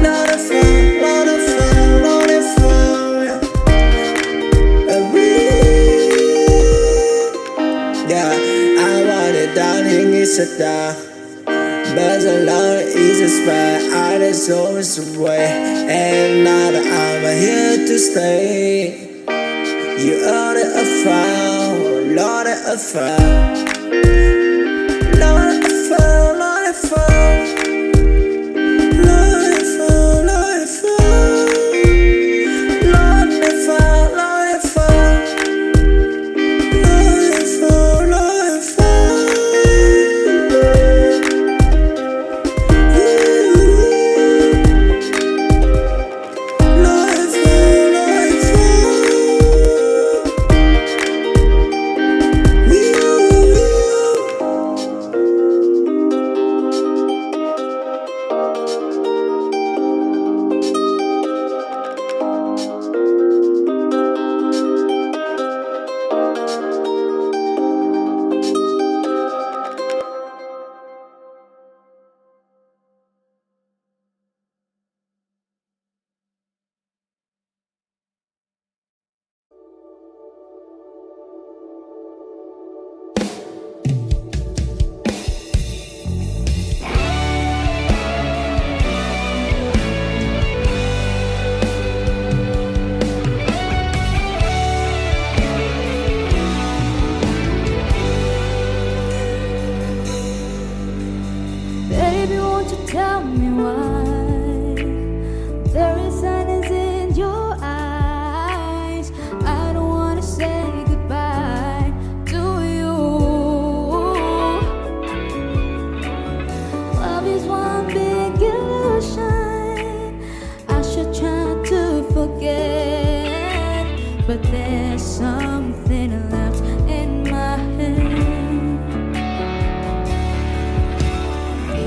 Lord, I found. And we. Yeah, I want it, darling, it's a die. But a lot of easy spot, I just always away. And now that I'm here to stay, you are the found, Lord, I found. Lord, I found, Lord, I found. Lord, I found, Lord, I found. Lord, I found, Lord, I found. Baby, won't you tell me why there is sadness in your eyes? I don't wanna say goodbye to you. Love is one big illusion. I should try to forget, but there's something left in my head.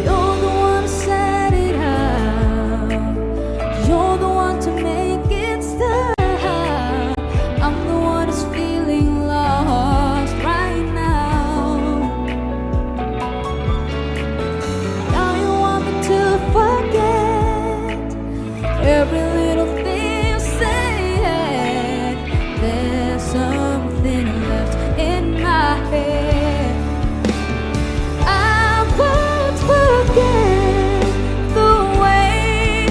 You're the one who set it up. You're the one to make it stop. I'm the one who's feeling lost right now. Now you want me to forget every little thing you said. There's something left in my head. I won't forget the way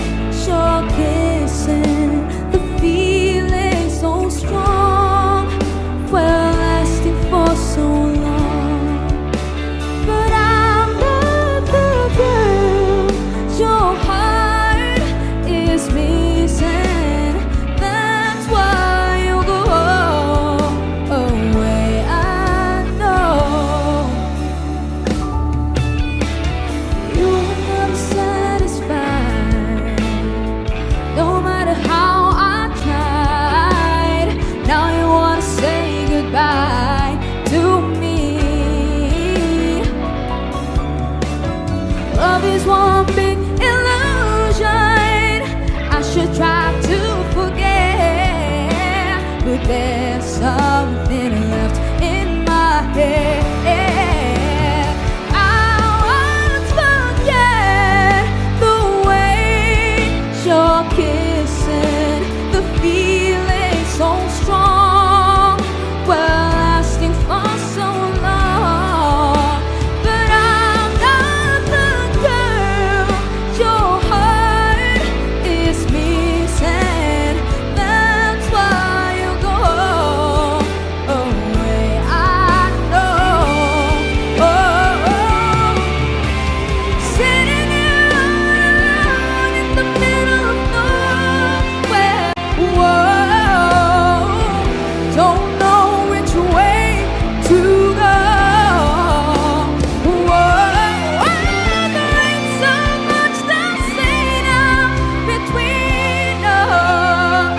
there's something left in my head. I won't forget the way you're kissing, the feeling so strong, well, lasting for so long. But I'm not the girl your heart is missing. That's why you go away. I know. Sitting here alone in the middle of nowhere. Whoa, don't know which way to go. Whoa, there ain't so much to say now between us.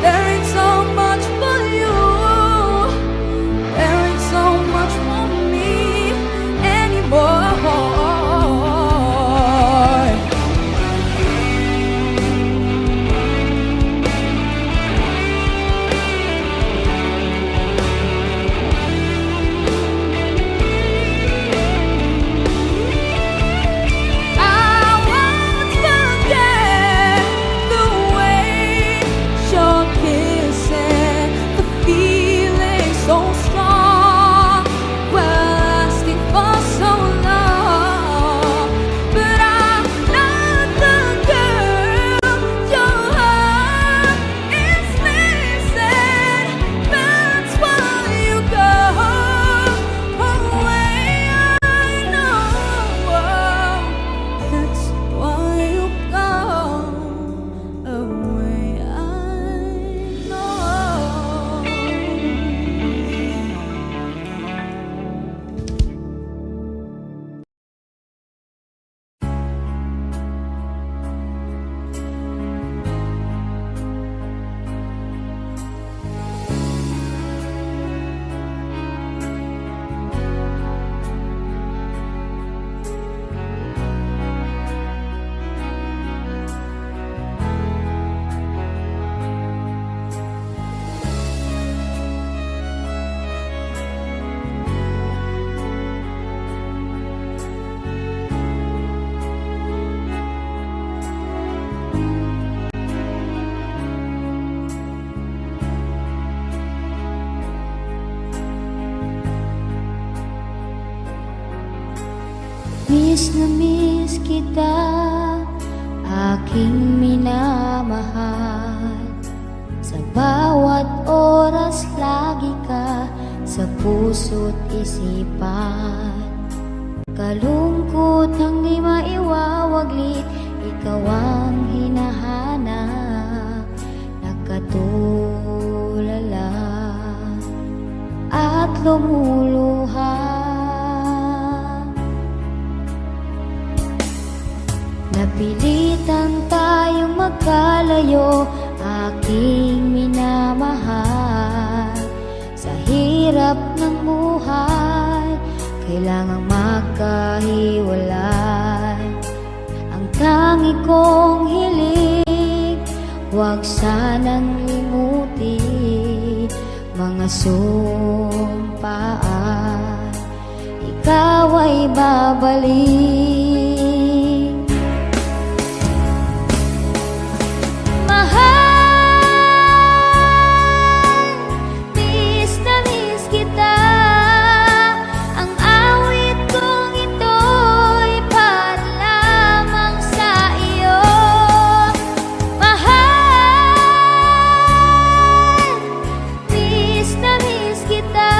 There ain't so much for you. There ain't so much for me anymore. I won't forget the way you're kissing, the feeling so strong, well, lasting for so long. But I'm not the girl your heart is missing. That's why you go away. I know. That's why you go away. I know. Miss na miss kita, aking minamahal. Sa bawat oras lagi ka sa puso't isipan. Kalungkot ang di maiwawaglit, ikaw ang hinahanap. Nakatulala at lumuluha. Napilitan tayong magkalayo, aking minamahal. Sa hirap ng buhay, kailangang magkahiwalay. Ang tangi kong hiling, huwag sanang limutin mga sumpaan. Ikaw ay babalik. Miss na miss kita, ang awit kong ito'y para lamang sa iyo. Mahal, miss na miss kita,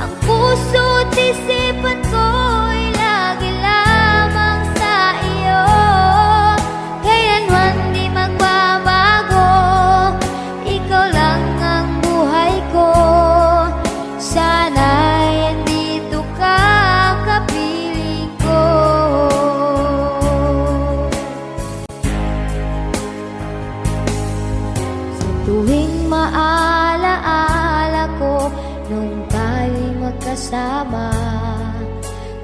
ang puso't isipan ko'y lagi lamang sa iyo. Kailanman di magbabago, ikaw lang ang buhay ko. Sana'y andito ka, kapiling ko. Sa tuwing maalaala ko nung tayo'y magkasama,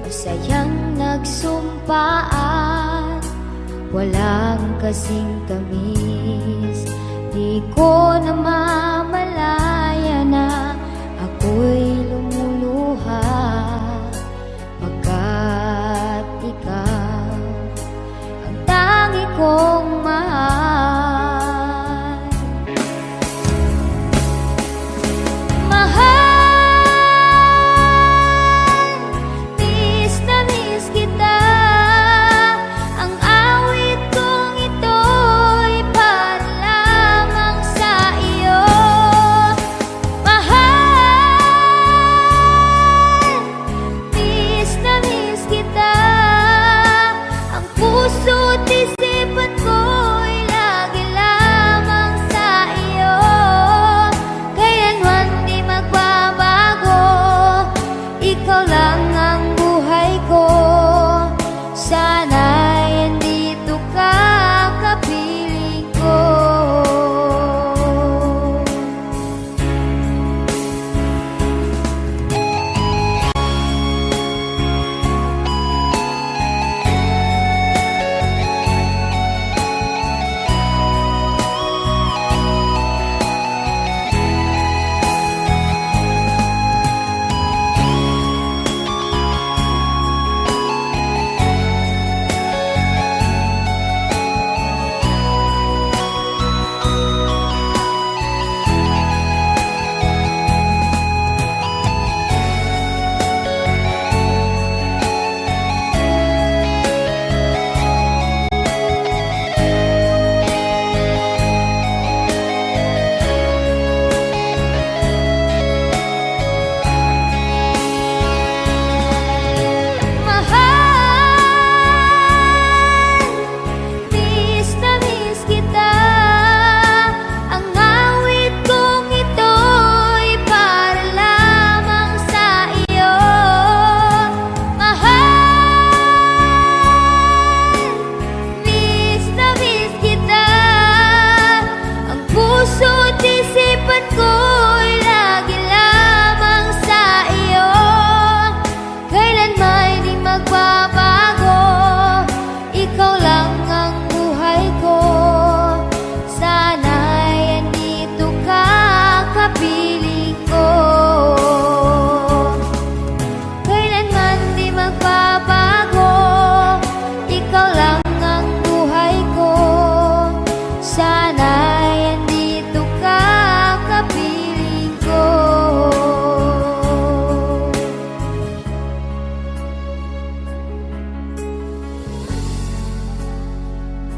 masayang nagsumpaan, walang kasing tamis Di ko namamalaya na ako'y